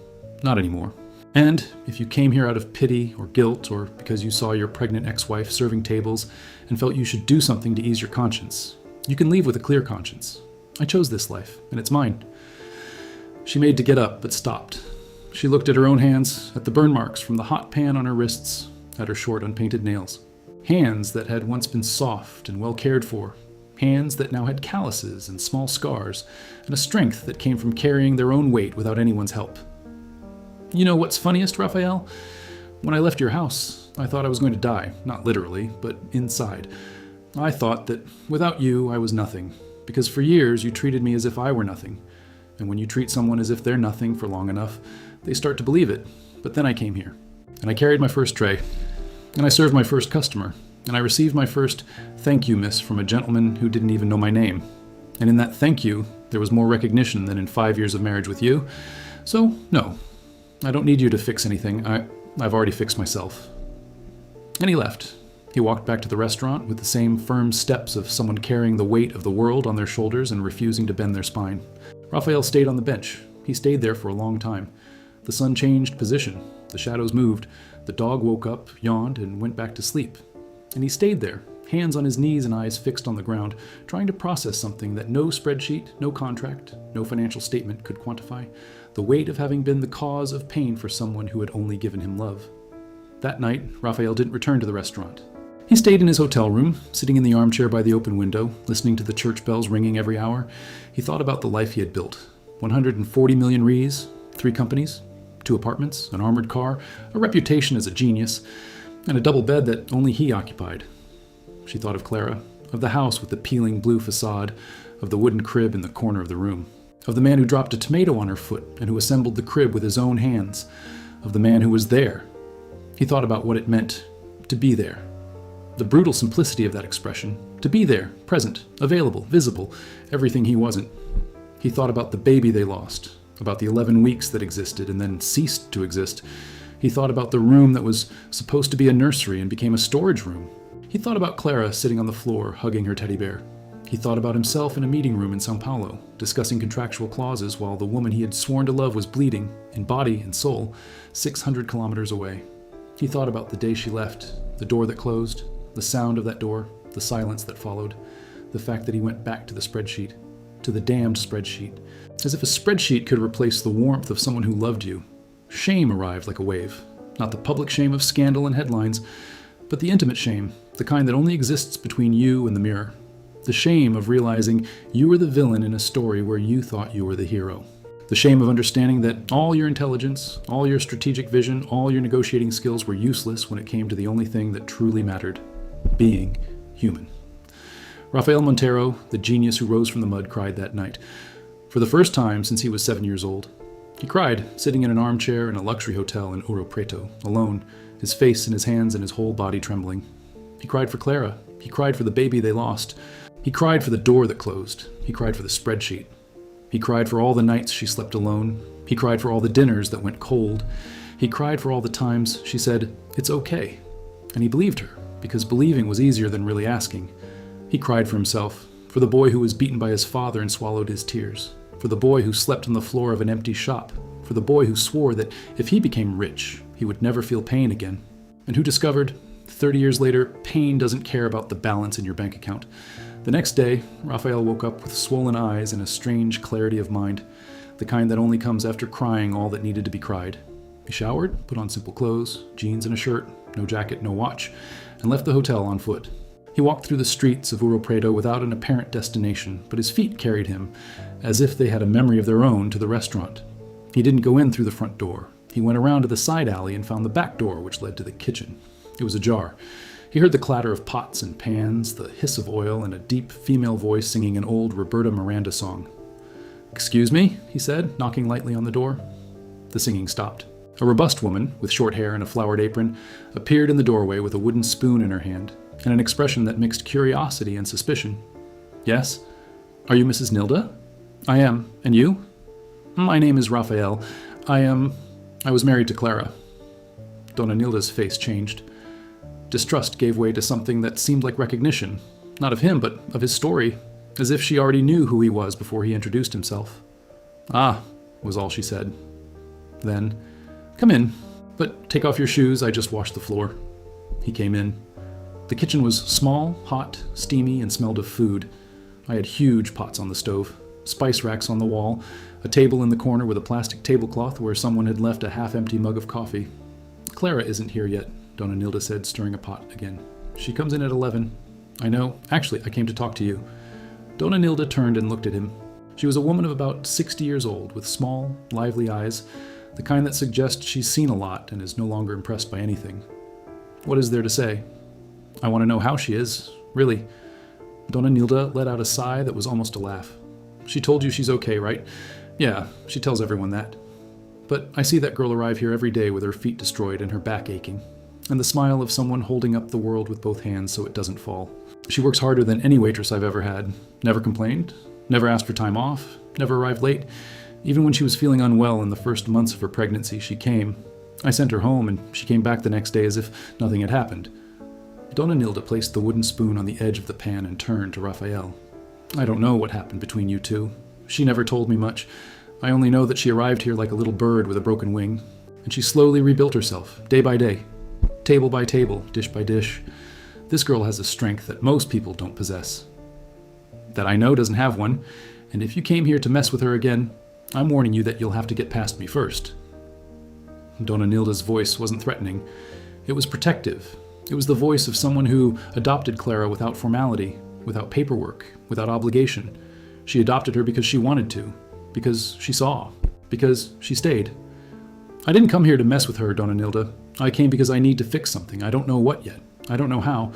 Not anymore. And if you came here out of pity or guilt or because you saw your pregnant ex-wife serving tables and felt you should do something to ease your conscience, you can leave with a clear conscience. I chose this life, and it's mine. She made to get up, but stopped. She looked at her own hands, at the burn marks from the hot pan on her wrists, at her short, unpainted nails. Hands that had once been soft and well cared for. Hands that now had calluses and small scars, and a strength that came from carrying their own weight without anyone's help. You know what's funniest, Raphael? When I left your house, I thought I was going to die, not literally, but inside. I thought that without you, I was nothing, because for years you treated me as if I were nothing. And when you treat someone as if they're nothing for long enough, they start to believe it. But then I came here, and I carried my first tray, and I served my first customer, and I received my first "thank you, miss" from a gentleman who didn't even know my name. And in that thank you, there was more recognition than in 5 years of marriage with you. So, no, I don't need you to fix anything. I've already fixed myself. And he left. He walked back to the restaurant with the same firm steps of someone carrying the weight of the world on their shoulders and refusing to bend their spine. Raphael stayed on the bench. He stayed there for a long time. The sun changed position. The shadows moved. The dog woke up, yawned, and went back to sleep. And he stayed there, hands on his knees and eyes fixed on the ground, trying to process something that no spreadsheet, no contract, no financial statement could quantify: the weight of having been the cause of pain for someone who had only given him love. That night, Raphael didn't return to the restaurant. He stayed in his hotel room, sitting in the armchair by the open window, listening to the church bells ringing every hour. He thought about the life he had built. 140 million rees, 3 companies, 2 apartments, an armored car, a reputation as a genius, and a double bed that only he occupied. She thought of Clara, of the house with the peeling blue facade, of the wooden crib in the corner of the room, of the man who dropped a tomato on her foot and who assembled the crib with his own hands, of the man who was there. He thought about what it meant to be there. The brutal simplicity of that expression, to be there, present, available, visible, everything he wasn't. He thought about the baby they lost, about the 11 weeks that existed and then ceased to exist. He thought about the room that was supposed to be a nursery and became a storage room. He thought about Clara sitting on the floor, hugging her teddy bear. He thought about himself in a meeting room in Sao Paulo, discussing contractual clauses while the woman he had sworn to love was bleeding, in body and soul, 600 kilometers away. He thought about the day she left, the door that closed, the sound of that door, the silence that followed, the fact that he went back to the spreadsheet, to the damned spreadsheet, as if a spreadsheet could replace the warmth of someone who loved you. Shame arrived like a wave, not the public shame of scandal and headlines, but the intimate shame, the kind that only exists between you and the mirror. The shame of realizing you were the villain in a story where you thought you were the hero. The shame of understanding that all your intelligence, all your strategic vision, all your negotiating skills were useless when it came to the only thing that truly mattered: being human. Rafael Montero, the genius who rose from the mud, cried that night. For the first time since he was 7 years old. He cried, sitting in an armchair in a luxury hotel in Ouro Preto, alone, his face in his hands and his whole body trembling. He cried for Clara. He cried for the baby they lost. He cried for the door that closed. He cried for the spreadsheet. He cried for all the nights she slept alone. He cried for all the dinners that went cold. He cried for all the times she said, "It's okay." And he believed her, because believing was easier than really asking. He cried for himself, for the boy who was beaten by his father and swallowed his tears, for the boy who slept on the floor of an empty shop, for the boy who swore that if he became rich, he would never feel pain again, and who discovered, 30 years later, pain doesn't care about the balance in your bank account. The next day, Raphael woke up with swollen eyes and a strange clarity of mind, the kind that only comes after crying all that needed to be cried. He showered, put on simple clothes, jeans and a shirt, no jacket, no watch, and left the hotel on foot. He walked through the streets of Ouro Preto without an apparent destination, but his feet carried him, as if they had a memory of their own, to the restaurant. He didn't go in through the front door. He went around to the side alley and found the back door, which led to the kitchen. It was ajar. He heard the clatter of pots and pans, the hiss of oil, and a deep female voice singing an old Roberta Miranda song. "Excuse me," he said, knocking lightly on the door. The singing stopped. A robust woman, with short hair and a flowered apron, appeared in the doorway with a wooden spoon in her hand, and an expression that mixed curiosity and suspicion. "Yes? Are you Mrs. Nilda?" "I am. And you?" "My name is Raphael. I was married to Clara." Dona Nilda's face changed. Distrust gave way to something that seemed like recognition, not of him, but of his story, as if she already knew who he was before he introduced himself. "Ah," was all she said. Then, "Come in, but take off your shoes, I just washed the floor." He came in. The kitchen was small, hot, steamy, and smelled of food. I had huge pots on the stove, spice racks on the wall, a table in the corner with a plastic tablecloth where someone had left a half-empty mug of coffee. "Clara isn't here yet," Dona Nilda said, stirring a pot again. "She comes in at 11. "I know. Actually, I came to talk to you." Dona Nilda turned and looked at him. She was a woman of about 60 years old, with small, lively eyes, the kind that suggest she's seen a lot and is no longer impressed by anything. "What is there to say?" "I want to know how she is, really." Dona Nilda let out a sigh that was almost a laugh. "She told you she's okay, right?" "Yeah, she tells everyone that. But I see that girl arrive here every day with her feet destroyed and her back aching, and the smile of someone holding up the world with both hands so it doesn't fall. She works harder than any waitress I've ever had. Never complained? Never asked for time off, never arrived late. Even when she was feeling unwell in the first months of her pregnancy, she came. I sent her home, and she came back the next day as if nothing had happened. Donna Nilda placed the wooden spoon on the edge of the pan and turned to Raphael. I don't know what happened between you two. She never told me much. I only know that she arrived here like a little bird with a broken wing, and she slowly rebuilt herself, day by day, table by table, dish by dish. This girl has a strength that most people don't possess. That I know doesn't have one, and if you came here to mess with her again, I'm warning you that you'll have to get past me first. Donna Nilda's voice wasn't threatening. It was protective. It was the voice of someone who adopted Clara without formality, without paperwork, without obligation. She adopted her because she wanted to, because she saw, because she stayed. I didn't come here to mess with her, Donna Nilda. I came because I need to fix something. I don't know what yet. I don't know how,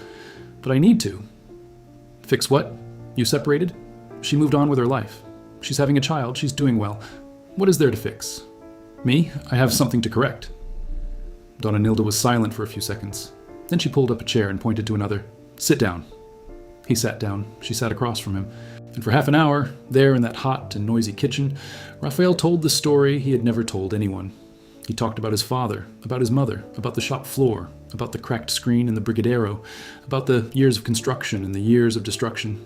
but I need to. Fix what? You separated? She moved on with her life. She's having a child. She's doing well. What is there to fix? Me? I have something to correct. Donna Nilda was silent for a few seconds. Then she pulled up a chair and pointed to another. Sit down. He sat down. She sat across from him. And for half an hour, there in that hot and noisy kitchen, Raphael told the story he had never told anyone. He talked about his father, about his mother, about the shop floor, about the cracked screen in the Brigadero, about the years of construction and the years of destruction,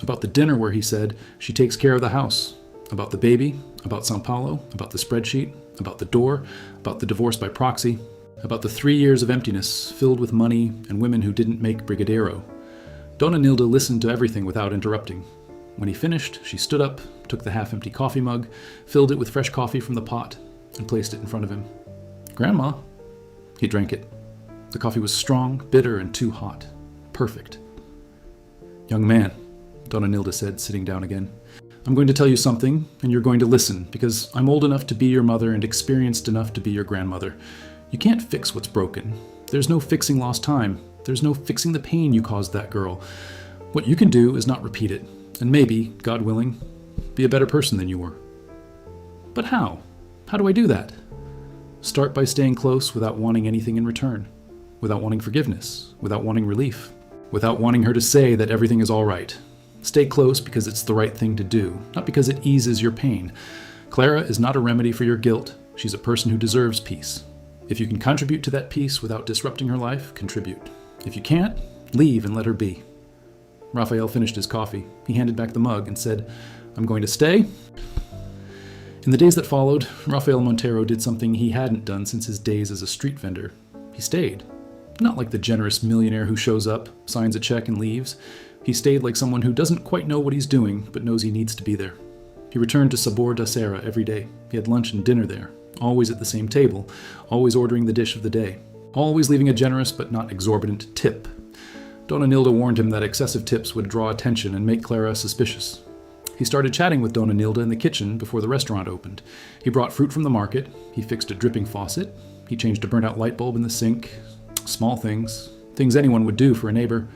about the dinner where he said, she takes care of the house, about the baby, about Sao Paulo, about the spreadsheet, about the door, about the divorce by proxy, about the 3 years of emptiness filled with money and women who didn't make Brigadero. Donna Nilda listened to everything without interrupting. When he finished, she stood up, took the half-empty coffee mug, filled it with fresh coffee from the pot, and placed it in front of him. Grandma? He drank it. The coffee was strong, bitter, and too hot. Perfect. Young man, Donna Nilda said, sitting down again. I'm going to tell you something, and you're going to listen, because I'm old enough to be your mother and experienced enough to be your grandmother. You can't fix what's broken. There's no fixing lost time. There's no fixing the pain you caused that girl. What you can do is not repeat it, and maybe, God willing, be a better person than you were. But how? How do I do that? Start by staying close without wanting anything in return, without wanting forgiveness, without wanting relief, without wanting her to say that everything is all right. Stay close because it's the right thing to do, not because it eases your pain. Clara is not a remedy for your guilt. She's a person who deserves peace. If you can contribute to that peace without disrupting her life, contribute. If you can't, leave and let her be. Raphael finished his coffee. He handed back the mug and said, I'm going to stay. In the days that followed, Rafael Montero did something he hadn't done since his days as a street vendor. He stayed. Not like the generous millionaire who shows up, signs a check, and leaves. He stayed like someone who doesn't quite know what he's doing, but knows he needs to be there. He returned to Sabor da Serra every day. He had lunch and dinner there, always at the same table, always ordering the dish of the day, always leaving a generous but not exorbitant tip. Donna Nilda warned him that excessive tips would draw attention and make Clara suspicious. He started chatting with Donna Nilda in the kitchen before the restaurant opened. He brought fruit from the market, he fixed a dripping faucet, he changed a burnt-out light bulb in the sink. Small things, things anyone would do for a neighbor.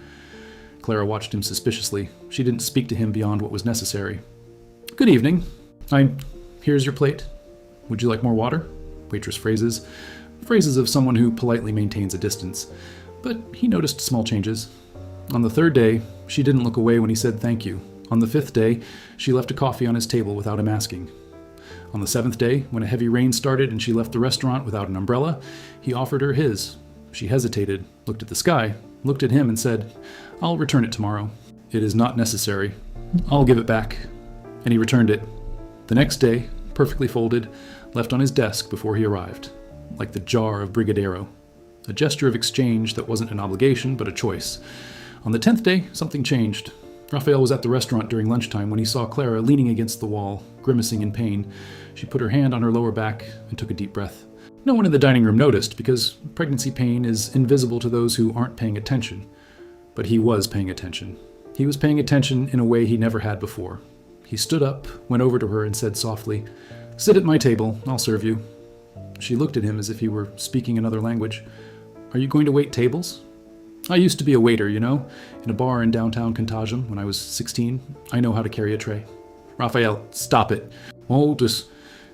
Clara watched him suspiciously. She didn't speak to him beyond what was necessary. Good evening. Here's your plate. Would you like more water? Waitress phrases. Phrases of someone who politely maintains a distance. But he noticed small changes. On the 3rd day, she didn't look away when he said thank you. On the 5th day, she left a coffee on his table without him asking. On the 7th day, when a heavy rain started and she left the restaurant without an umbrella, he offered her his. She hesitated, looked at the sky, looked at him and said, I'll return it tomorrow. It is not necessary. I'll give it back. And he returned it. The next day, perfectly folded, left on his desk before he arrived, like the jar of Brigadero. A gesture of exchange that wasn't an obligation, but a choice. On the 10th day, something changed. Raphael was at the restaurant during lunchtime when he saw Clara leaning against the wall, grimacing in pain. She put her hand on her lower back and took a deep breath. No one in the dining room noticed, because pregnancy pain is invisible to those who aren't paying attention. But he was paying attention. He was paying attention in a way he never had before. He stood up, went over to her, and said softly, Sit at my table, I'll serve you. She looked at him as if he were speaking another language. Are you going to wait tables? I used to be a waiter, in a bar in downtown Contagion when I was 16. I know how to carry a tray. Raphael, stop it. Oh,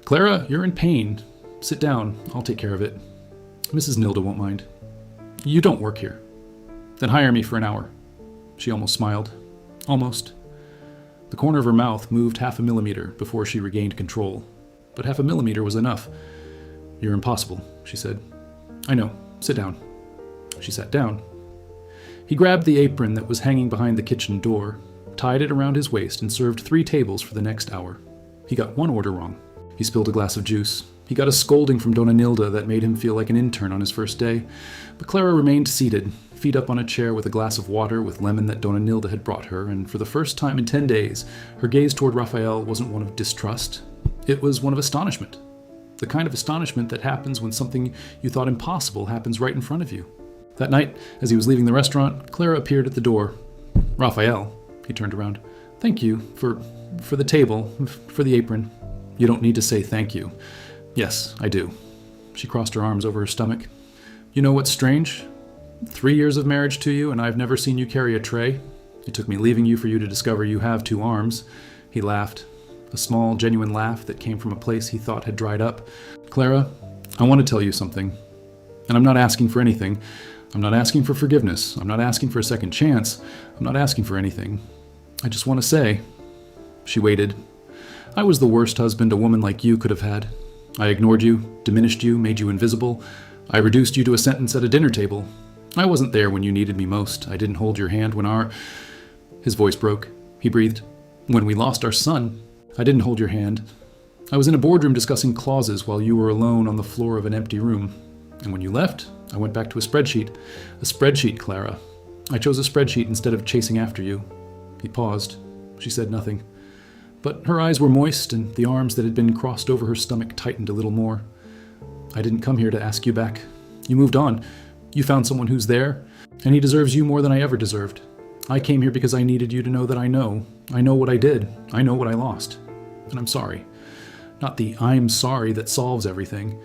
Clara, you're in pain. Sit down, I'll take care of it. Mrs. Nilda won't mind. You don't work here. Then hire me for an hour. She almost smiled. Almost. The corner of her mouth moved 0.5 millimeter before she regained control. But 0.5 millimeter was enough. "You're impossible," she said. "I know. Sit down." She sat down. He grabbed the apron that was hanging behind the kitchen door, tied it around his waist, and served 3 tables for the next hour. He got 1 order wrong. He spilled a glass of juice. He got a scolding from Dona Nilda that made him feel like an intern on his first day. But Clara remained seated, feet up on a chair with a glass of water with lemon that Dona Nilda had brought her, and for the first time in 10 days, her gaze toward Raphael wasn't one of distrust. It was one of astonishment. The kind of astonishment that happens when something you thought impossible happens right in front of you. That night, as he was leaving the restaurant, Clara appeared at the door. "Raphael," he turned around. "Thank you for the table, for the apron." "You don't need to say thank you." "Yes, I do." She crossed her arms over her stomach. "You know what's strange? 3 years of marriage to you, and I've never seen you carry a tray. It took me leaving you for you to discover you have 2 arms. He laughed. A small, genuine laugh that came from a place he thought had dried up. "Clara, I want to tell you something. And I'm not asking for anything. I'm not asking for forgiveness. I'm not asking for a second chance. I'm not asking for anything. I just want to say..." She waited. "I was the worst husband a woman like you could have had. I ignored you, diminished you, made you invisible. I reduced you to a sentence at a dinner table. I wasn't there when you needed me most. I didn't hold your hand when our..." His voice broke. He breathed. "When we lost our son, I didn't hold your hand. I was in a boardroom discussing clauses while you were alone on the floor of an empty room. And when you left, I went back to a spreadsheet. A spreadsheet, Clara. I chose a spreadsheet instead of chasing after you." He paused. She said nothing. But her eyes were moist, and the arms that had been crossed over her stomach tightened a little more. "I didn't come here to ask you back. You moved on. You found someone who's there, and he deserves you more than I ever deserved. I came here because I needed you to know that I know. I know what I did. I know what I lost. And I'm sorry. Not the I'm sorry that solves everything,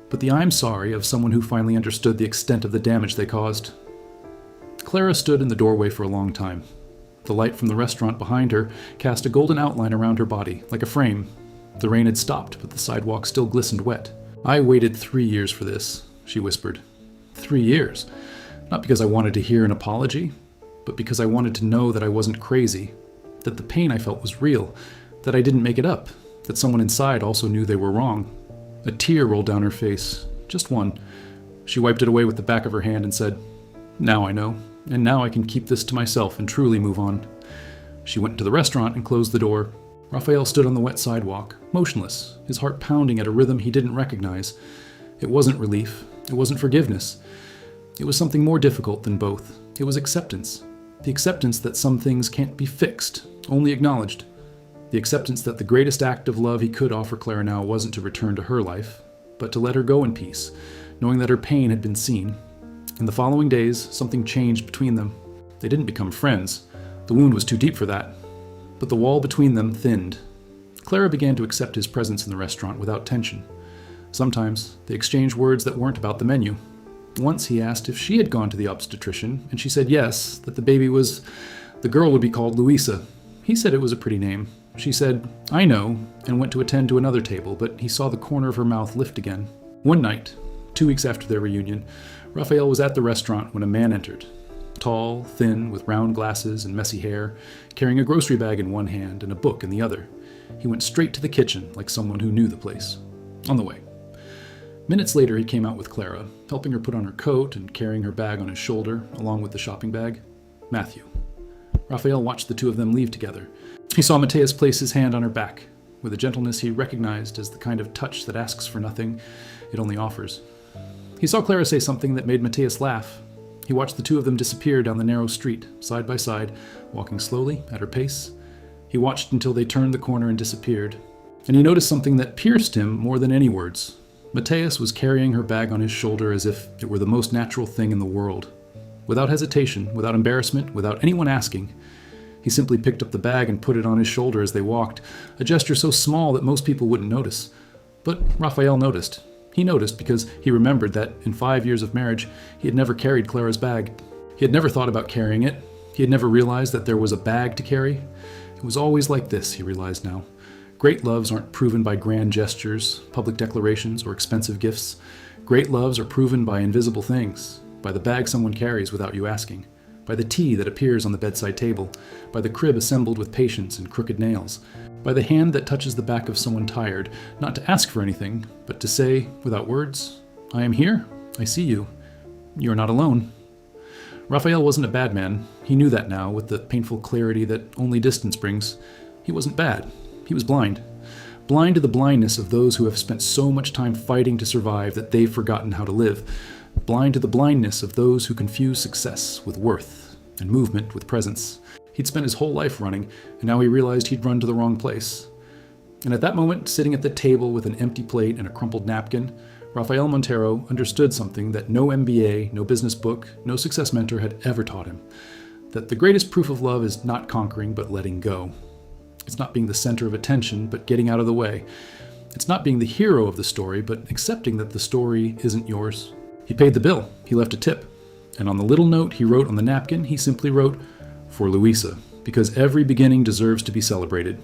but the I'm sorry of someone who finally understood the extent of the damage they caused." Clara stood in the doorway for a long time. The light from the restaurant behind her cast a golden outline around her body, like a frame. The rain had stopped, but the sidewalk still glistened wet. "I waited 3 years for this," she whispered. 3 years. Not because I wanted to hear an apology, but because I wanted to know that I wasn't crazy, that the pain I felt was real, that I didn't make it up, that someone inside also knew they were wrong. A tear rolled down her face, just one. She wiped it away with the back of her hand and said, "Now I know, and now I can keep this to myself and truly move on." She went into the restaurant and closed the door. Raphael stood on the wet sidewalk, motionless, his heart pounding at a rhythm he didn't recognize. It wasn't relief. It wasn't forgiveness. It was something more difficult than both. It was acceptance. The acceptance that some things can't be fixed, only acknowledged. The acceptance that the greatest act of love he could offer Clara now wasn't to return to her life, but to let her go in peace, knowing that her pain had been seen. In the following days, something changed between them. They didn't become friends. The wound was too deep for that. But the wall between them thinned. Clara began to accept his presence in the restaurant without tension. Sometimes they exchanged words that weren't about the menu. Once he asked if she had gone to the obstetrician, and she said yes, that the girl would be called Louisa. He said it was a pretty name. She said, "I know," and went to attend to another table, but he saw the corner of her mouth lift again. One night, 2 weeks after their reunion, Raphael was at the restaurant when a man entered. Tall, thin, with round glasses and messy hair, carrying a grocery bag in one hand and a book in the other. He went straight to the kitchen like someone who knew the place. On the way. Minutes later, he came out with Clara, helping her put on her coat and carrying her bag on his shoulder, along with the shopping bag. Matthew. Raphael watched the two of them leave together. He saw Mateus place his hand on her back, with a gentleness he recognized as the kind of touch that asks for nothing, it only offers. He saw Clara say something that made Mateus laugh. He watched the two of them disappear down the narrow street, side by side, walking slowly, at her pace. He watched until they turned the corner and disappeared. And he noticed something that pierced him more than any words. Mateus was carrying her bag on his shoulder as if it were the most natural thing in the world. Without hesitation, without embarrassment, without anyone asking. He simply picked up the bag and put it on his shoulder as they walked, a gesture so small that most people wouldn't notice. But Raphael noticed. He noticed because he remembered that in 5 years of marriage, he had never carried Clara's bag. He had never thought about carrying it. He had never realized that there was a bag to carry. It was always like this, he realized now. Great loves aren't proven by grand gestures, public declarations, or expensive gifts. Great loves are proven by invisible things, by the bag someone carries without you asking, by the tea that appears on the bedside table, by the crib assembled with patience and crooked nails, by the hand that touches the back of someone tired, not to ask for anything, but to say, without words, I am here, I see you, you're not alone. Raphael wasn't a bad man. He knew that now, with the painful clarity that only distance brings. He wasn't bad. He was blind. Blind to the blindness of those who have spent so much time fighting to survive that they've forgotten how to live. Blind to the blindness of those who confuse success with worth and movement with presence. He'd spent his whole life running, and now he realized he'd run to the wrong place. And at that moment, sitting at the table with an empty plate and a crumpled napkin, Rafael Montero understood something that no MBA, no business book, no success mentor had ever taught him. That the greatest proof of love is not conquering, but letting go. It's not being the center of attention, but getting out of the way. It's not being the hero of the story, but accepting that the story isn't yours. He paid the bill. He left a tip. And on the little note he wrote on the napkin, he simply wrote, "For Luisa, because every beginning deserves to be celebrated."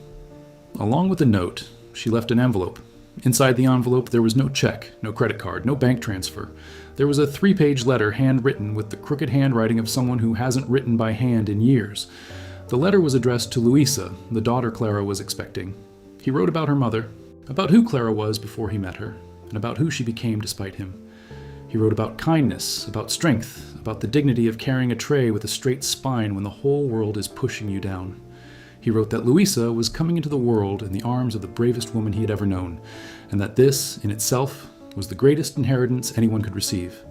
Along with the note, she left an envelope. Inside the envelope, there was no check, no credit card, no bank transfer. There was a 3-page letter handwritten with the crooked handwriting of someone who hasn't written by hand in years. The letter was addressed to Luisa, the daughter Clara was expecting. He wrote about her mother, about who Clara was before he met her, and about who she became despite him. He wrote about kindness, about strength, about the dignity of carrying a tray with a straight spine when the whole world is pushing you down. He wrote that Luisa was coming into the world in the arms of the bravest woman he had ever known, and that this, in itself, was the greatest inheritance anyone could receive.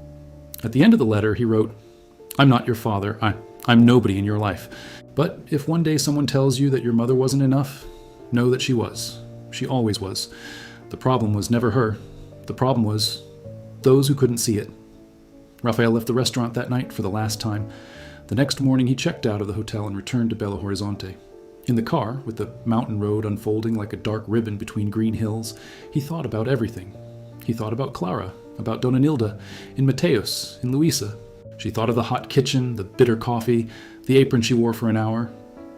At the end of the letter, he wrote, "I'm not your father. I'm nobody in your life. But if one day someone tells you that your mother wasn't enough, know that she was. She always was. The problem was never her. The problem was those who couldn't see it." Raphael left the restaurant that night for the last time. The next morning, he checked out of the hotel and returned to Belo Horizonte. In the car, with the mountain road unfolding like a dark ribbon between green hills, he thought about everything. He thought about Clara, about Dona Nilda, in Mateus, in Luisa. She thought of the hot kitchen, the bitter coffee, the apron she wore for an hour.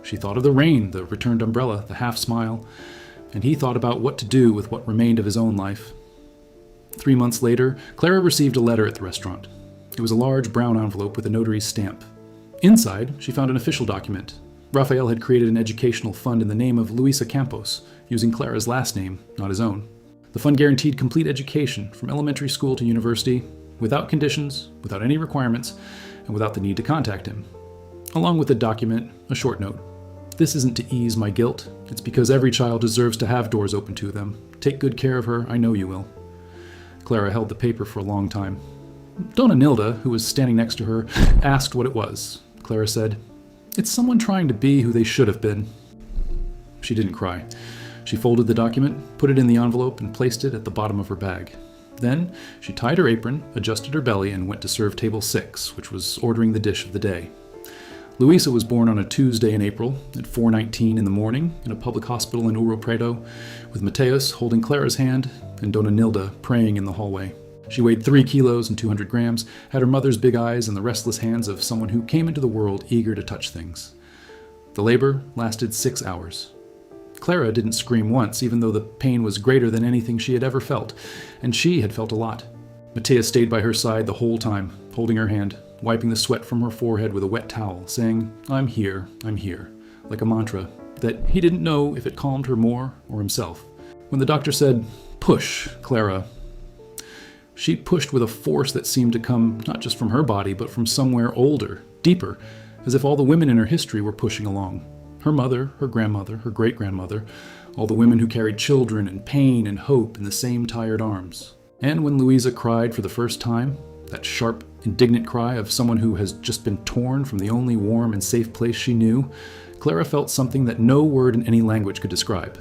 She thought of the rain, the returned umbrella, the half smile. And he thought about what to do with what remained of his own life. 3 months later, Clara received a letter at the restaurant. It was a large brown envelope with a notary's stamp. Inside, she found an official document. Raphael had created an educational fund in the name of Luisa Campos, using Clara's last name, not his own. The fund guaranteed complete education from elementary school to university, without conditions, without any requirements, and without the need to contact him. Along with the document, a short note. "This isn't to ease my guilt. It's because every child deserves to have doors open to them. Take good care of her, I know you will." Clara held the paper for a long time. Dona Nilda, who was standing next to her, asked what it was. Clara said, "It's someone trying to be who they should have been." She didn't cry. She folded the document, put it in the envelope, and placed it at the bottom of her bag. Then she tied her apron, adjusted her belly, and went to serve table 6, which was ordering the dish of the day. Luisa was born on a Tuesday in April at 4:19 in the morning in a public hospital in Ouro Preto, with Mateus holding Clara's hand and Dona Nilda praying in the hallway. She weighed 3 kilos and 200 grams, had her mother's big eyes and the restless hands of someone who came into the world eager to touch things. The labor lasted 6 hours. Clara didn't scream once, even though the pain was greater than anything she had ever felt, and she had felt a lot. Mateus stayed by her side the whole time, holding her hand, wiping the sweat from her forehead with a wet towel, saying, I'm here, like a mantra, that he didn't know if it calmed her more or himself. When the doctor said, "Push, Clara," she pushed with a force that seemed to come not just from her body, but from somewhere older, deeper, as if all the women in her history were pushing along. Her mother, her grandmother, her great-grandmother, all the women who carried children and pain and hope in the same tired arms. And when Luisa cried for the first time, that sharp, indignant cry of someone who has just been torn from the only warm and safe place she knew, Clara felt something that no word in any language could describe.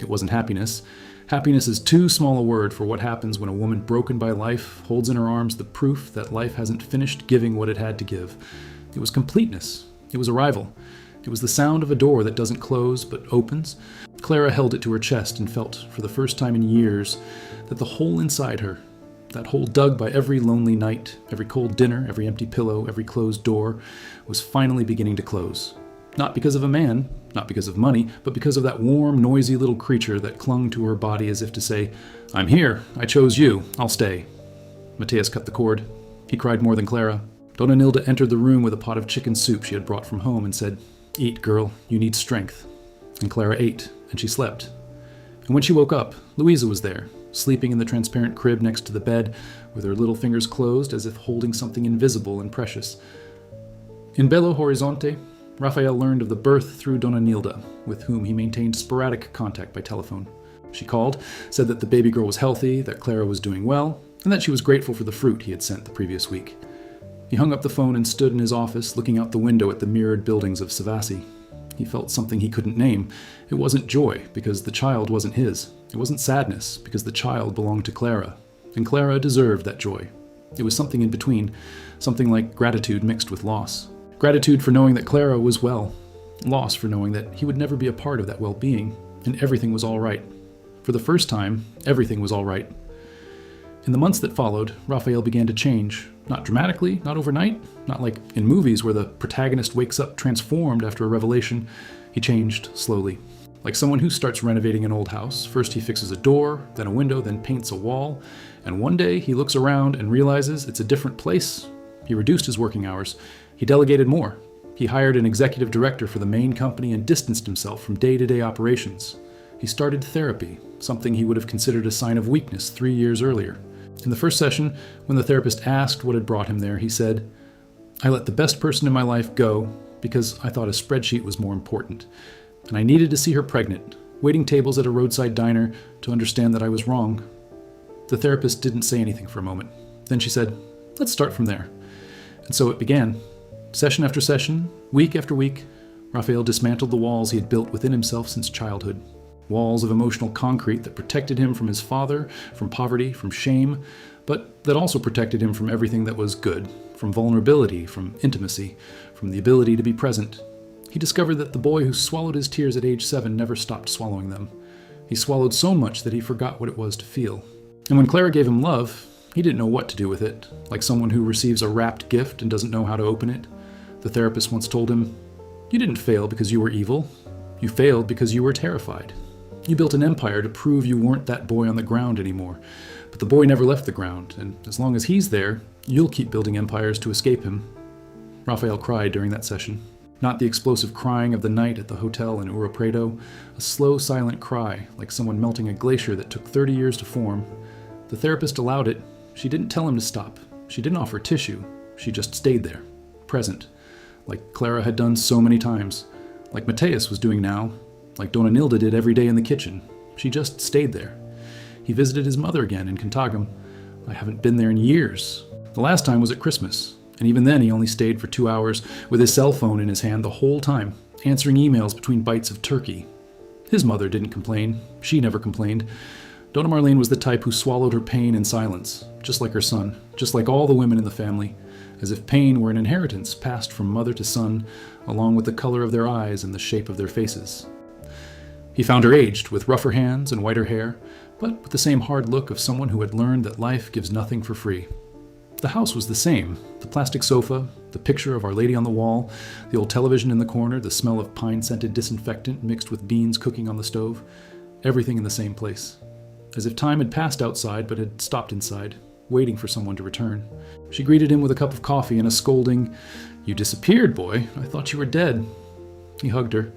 It wasn't happiness. Happiness is too small a word for what happens when a woman broken by life holds in her arms the proof that life hasn't finished giving what it had to give. It was completeness. It was arrival. It was the sound of a door that doesn't close but opens. Clara held it to her chest and felt, for the first time in years, that the hole inside her, that hole dug by every lonely night, every cold dinner, every empty pillow, every closed door, was finally beginning to close. Not because of a man, not because of money, but because of that warm, noisy little creature that clung to her body as if to say, I'm here, I chose you, I'll stay. Mateus cut the cord. He cried more than Clara. Dona Nilda entered the room with a pot of chicken soup she had brought from home and said, "Eat, girl, you need strength." And Clara ate, and she slept. And when she woke up, Louisa was there, sleeping in the transparent crib next to the bed, with her little fingers closed as if holding something invisible and precious. In Belo Horizonte, Raphael learned of the birth through Dona Nilda, with whom he maintained sporadic contact by telephone. She called, said that the baby girl was healthy, that Clara was doing well, and that she was grateful for the fruit he had sent the previous week. He hung up the phone and stood in his office, looking out the window at the mirrored buildings of Savassi. He felt something he couldn't name. It wasn't joy, because the child wasn't his. It wasn't sadness, because the child belonged to Clara. And Clara deserved that joy. It was something in between, something like gratitude mixed with loss. Gratitude for knowing that Clara was well. Loss for knowing that he would never be a part of that well-being, and everything was all right. For the first time, everything was all right. In the months that followed, Raphael began to change. Not dramatically, not overnight, not like in movies where the protagonist wakes up transformed after a revelation. He changed slowly. Like someone who starts renovating an old house. First he fixes a door, then a window, then paints a wall. And one day he looks around and realizes it's a different place. He reduced his working hours. He delegated more. He hired an executive director for the main company and distanced himself from day-to-day operations. He started therapy, something he would have considered a sign of weakness 3 years earlier. In the first session, when the therapist asked what had brought him there, he said, "I let the best person in my life go because I thought a spreadsheet was more important. And I needed to see her pregnant, waiting tables at a roadside diner to understand that I was wrong." The therapist didn't say anything for a moment. Then she said, "Let's start from there." And so it began. Session after session, week after week, Raphael dismantled the walls he had built within himself since childhood. Walls of emotional concrete that protected him from his father, from poverty, from shame, but that also protected him from everything that was good, from vulnerability, from intimacy, from the ability to be present. He discovered that the boy who swallowed his tears at age 7 never stopped swallowing them. He swallowed so much that he forgot what it was to feel. And when Clara gave him love, he didn't know what to do with it, like someone who receives a wrapped gift and doesn't know how to open it. The therapist once told him, "You didn't fail because you were evil. You failed because you were terrified. You built an empire to prove you weren't that boy on the ground anymore. But the boy never left the ground, and as long as he's there, you'll keep building empires to escape him." Raphael cried during that session. Not the explosive crying of the night at the hotel in Ouro Preto, a slow, silent cry, like someone melting a glacier that took 30 years to form. The therapist allowed it. She didn't tell him to stop. She didn't offer tissue. She just stayed there, present, like Clara had done so many times, like Mateus was doing now, like Dona Nilda did every day in the kitchen. She just stayed there. He visited his mother again in Cantagum. I haven't been there in years. The last time was at Christmas, and even then he only stayed for 2 hours with his cell phone in his hand the whole time, answering emails between bites of turkey. His mother didn't complain. She never complained. Dona Marlene was the type who swallowed her pain in silence, just like her son, just like all the women in the family, as if pain were an inheritance passed from mother to son, along with the color of their eyes and the shape of their faces. He found her aged, with rougher hands and whiter hair, but with the same hard look of someone who had learned that life gives nothing for free. The house was the same. The plastic sofa, the picture of Our Lady on the wall, the old television in the corner, the smell of pine-scented disinfectant mixed with beans cooking on the stove. Everything in the same place. As if time had passed outside but had stopped inside, waiting for someone to return. She greeted him with a cup of coffee and a scolding, "You disappeared, boy. I thought you were dead." He hugged her.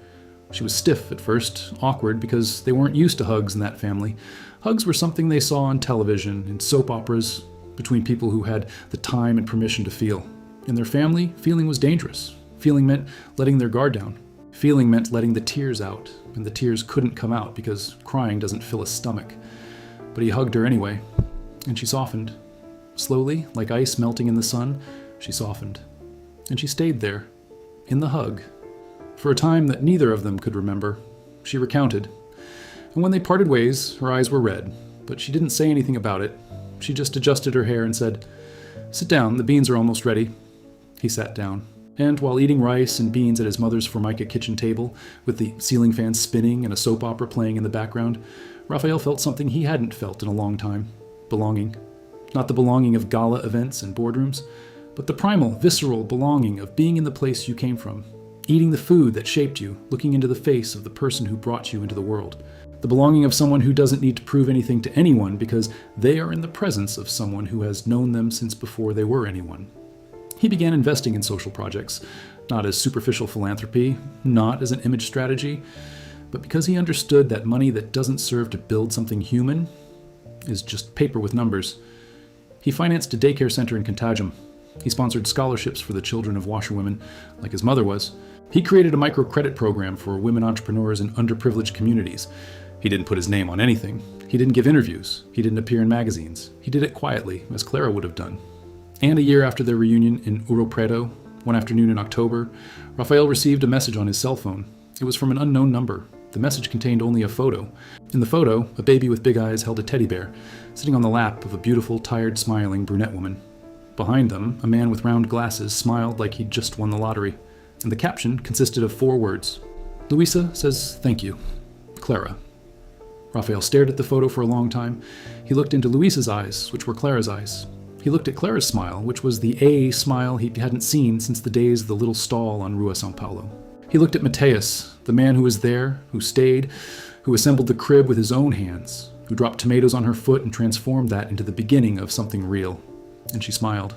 She was stiff at first, awkward, because they weren't used to hugs in that family. Hugs were something they saw on television, in soap operas, between people who had the time and permission to feel. In their family, feeling was dangerous. Feeling meant letting their guard down. Feeling meant letting the tears out, and the tears couldn't come out because crying doesn't fill a stomach. But he hugged her anyway, and she softened. Slowly, like ice melting in the sun, she softened. And she stayed there, in the hug, for a time that neither of them could remember. She recounted. And when they parted ways, her eyes were red, but she didn't say anything about it. She just adjusted her hair and said, "Sit down, the beans are almost ready." He sat down, and while eating rice and beans at his mother's Formica kitchen table, with the ceiling fan spinning and a soap opera playing in the background, Raphael felt something he hadn't felt in a long time. Belonging. Not the belonging of gala events and boardrooms, but the primal, visceral belonging of being in the place you came from. Eating the food that shaped you, looking into the face of the person who brought you into the world. The belonging of someone who doesn't need to prove anything to anyone because they are in the presence of someone who has known them since before they were anyone. He began investing in social projects, not as superficial philanthropy, not as an image strategy, but because he understood that money that doesn't serve to build something human is just paper with numbers. He financed a daycare center in Contagium. He sponsored scholarships for the children of washerwomen, like his mother was. He created a microcredit program for women entrepreneurs in underprivileged communities. He didn't put his name on anything. He didn't give interviews. He didn't appear in magazines. He did it quietly, as Clara would have done. And a year after their reunion in Ouro Preto, one afternoon in October, Rafael received a message on his cell phone. It was from an unknown number. The message contained only a photo. In the photo, a baby with big eyes held a teddy bear, sitting on the lap of a beautiful, tired, smiling brunette woman. Behind them, a man with round glasses smiled like he'd just won the lottery. And the caption consisted of 4 words. Luisa says thank you. Clara. Rafael stared at the photo for a long time. He looked into Luisa's eyes, which were Clara's eyes. He looked at Clara's smile, which was the A smile he hadn't seen since the days of the little stall on Rua São Paulo. He looked at Mateus, the man who was there, who stayed, who assembled the crib with his own hands, who dropped tomatoes on her foot and transformed that into the beginning of something real. And she smiled.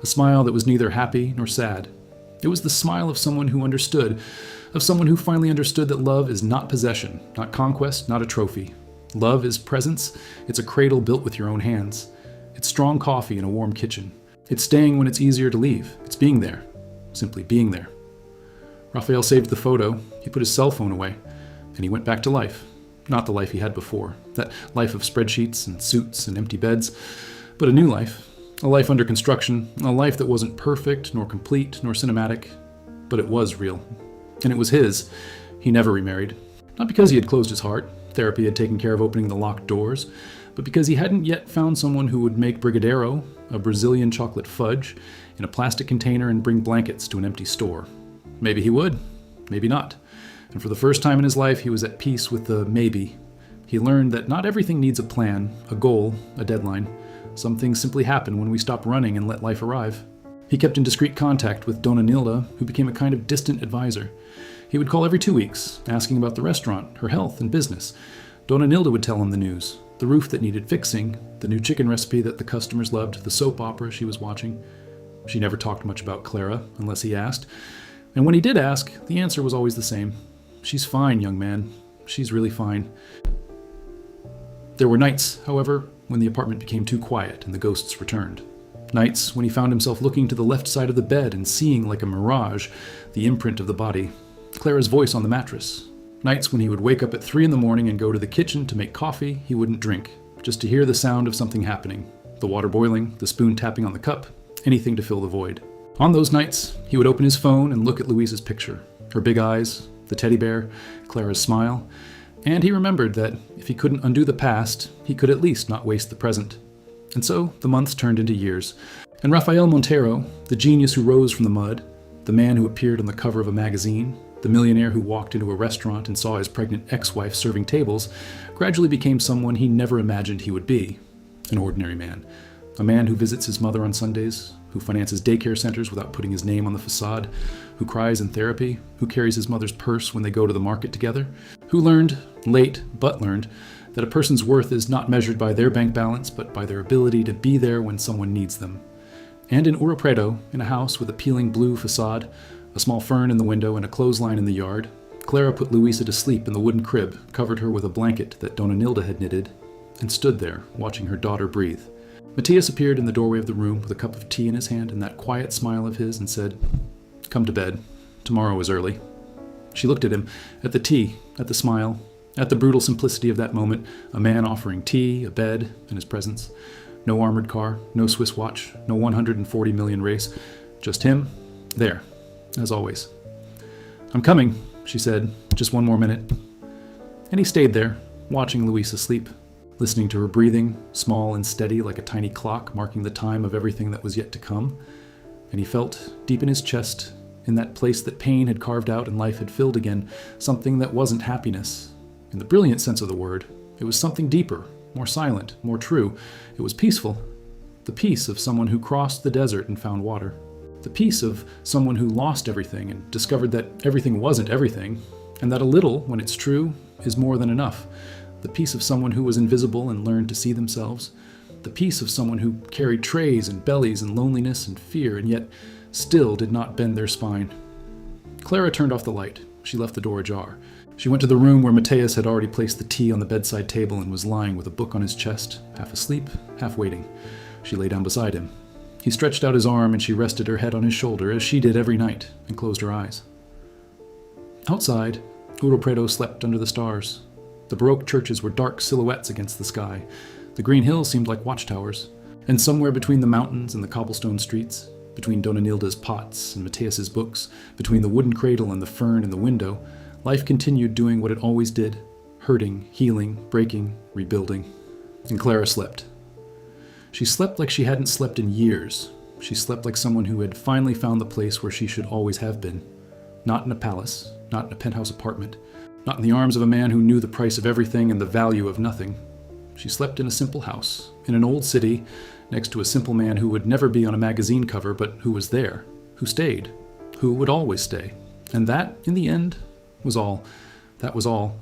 A smile that was neither happy nor sad. It was the smile of someone who understood, of someone who finally understood that love is not possession, not conquest, not a trophy. Love is presence. It's a cradle built with your own hands. It's strong coffee in a warm kitchen. It's staying when it's easier to leave. It's being there. Simply being there. Rafael saved the photo. He put his cell phone away. And he went back to life. Not the life he had before. That life of spreadsheets and suits and empty beds. But a new life. A life under construction. A life that wasn't perfect, nor complete, nor cinematic. But it was real. And it was his. He never remarried. Not because he had closed his heart. Therapy had taken care of opening the locked doors. But because he hadn't yet found someone who would make brigadeiro, a Brazilian chocolate fudge, in a plastic container and bring blankets to an empty store. Maybe he would, maybe not. And for the first time in his life, he was at peace with the maybe. He learned that not everything needs a plan, a goal, a deadline. Some things simply happen when we stop running and let life arrive. He kept in discreet contact with Dona Nilda, who became a kind of distant advisor. He would call every 2 weeks, asking about the restaurant, her health, and business. Dona Nilda would tell him the news. The roof that needed fixing, the new chicken recipe that the customers loved, the soap opera she was watching. She never talked much about Clara, unless he asked. And when he did ask, the answer was always the same. She's fine, young man. She's really fine. There were nights, however, when the apartment became too quiet and the ghosts returned. Nights when he found himself looking to the left side of the bed and seeing like a mirage the imprint of the body, Clara's voice on the mattress. Nights when he would wake up at 3 a.m. and go to the kitchen to make coffee he wouldn't drink, just to hear the sound of something happening. The water boiling, the spoon tapping on the cup, anything to fill the void. On those nights, he would open his phone and look at Louisa's picture. Her big eyes, the teddy bear, Clara's smile. And he remembered that if he couldn't undo the past, he could at least not waste the present. And so the months turned into years. And Rafael Montero, the genius who rose from the mud, the man who appeared on the cover of a magazine, the millionaire who walked into a restaurant and saw his pregnant ex-wife serving tables, gradually became someone he never imagined he would be. An ordinary man. A man who visits his mother on Sundays, who finances daycare centers without putting his name on the facade, who cries in therapy, who carries his mother's purse when they go to the market together, who learned, late but learned, that a person's worth is not measured by their bank balance but by their ability to be there when someone needs them. And in Ouro Preto, in a house with a peeling blue facade, a small fern in the window and a clothesline in the yard, Clara put Luisa to sleep in the wooden crib, covered her with a blanket that Dona Nilda had knitted, and stood there, watching her daughter breathe. Matias appeared in the doorway of the room with a cup of tea in his hand and that quiet smile of his and said, "Come to bed. Tomorrow is early." She looked at him, at the tea, at the smile, at the brutal simplicity of that moment, a man offering tea, a bed, and his presence. No armored car, no Swiss watch, no 140 million race, just him, there, as always. "I'm coming," she said, "just one more minute." And he stayed there, watching Luisa sleep, listening to her breathing, small and steady like a tiny clock marking the time of everything that was yet to come. And he felt, deep in his chest, in that place that pain had carved out and life had filled again, something that wasn't happiness. In the brilliant sense of the word, it was something deeper, more silent, more true. It was peaceful. The peace of someone who crossed the desert and found water. The peace of someone who lost everything and discovered that everything wasn't everything, and that a little, when it's true, is more than enough. The peace of someone who was invisible and learned to see themselves. the peace of someone who carried trays and bellies and loneliness and fear, and yet still did not bend their spine. Clara turned off the light. She left the door ajar. She went to the room where Matthias had already placed the tea on the bedside table and was lying with a book on his chest, half asleep, half waiting. She lay down beside him. He stretched out his arm and she rested her head on his shoulder, as she did every night, and closed her eyes. Outside, Ouro Preto slept under the stars. The Baroque churches were dark silhouettes against the sky. The green hills seemed like watchtowers. And somewhere between the mountains and the cobblestone streets, between Dona Nilda's pots and Matthias's books, between the wooden cradle and the fern in the window, life continued doing what it always did, hurting, healing, breaking, rebuilding. And Clara slept. She slept like she hadn't slept in years. She slept like someone who had finally found the place where she should always have been. Not in a palace, not in a penthouse apartment, not in the arms of a man who knew the price of everything and the value of nothing. She slept in a simple house, in an old city, next to a simple man who would never be on a magazine cover, but who was there, who stayed, who would always stay. And that, in the end, was all. That was all.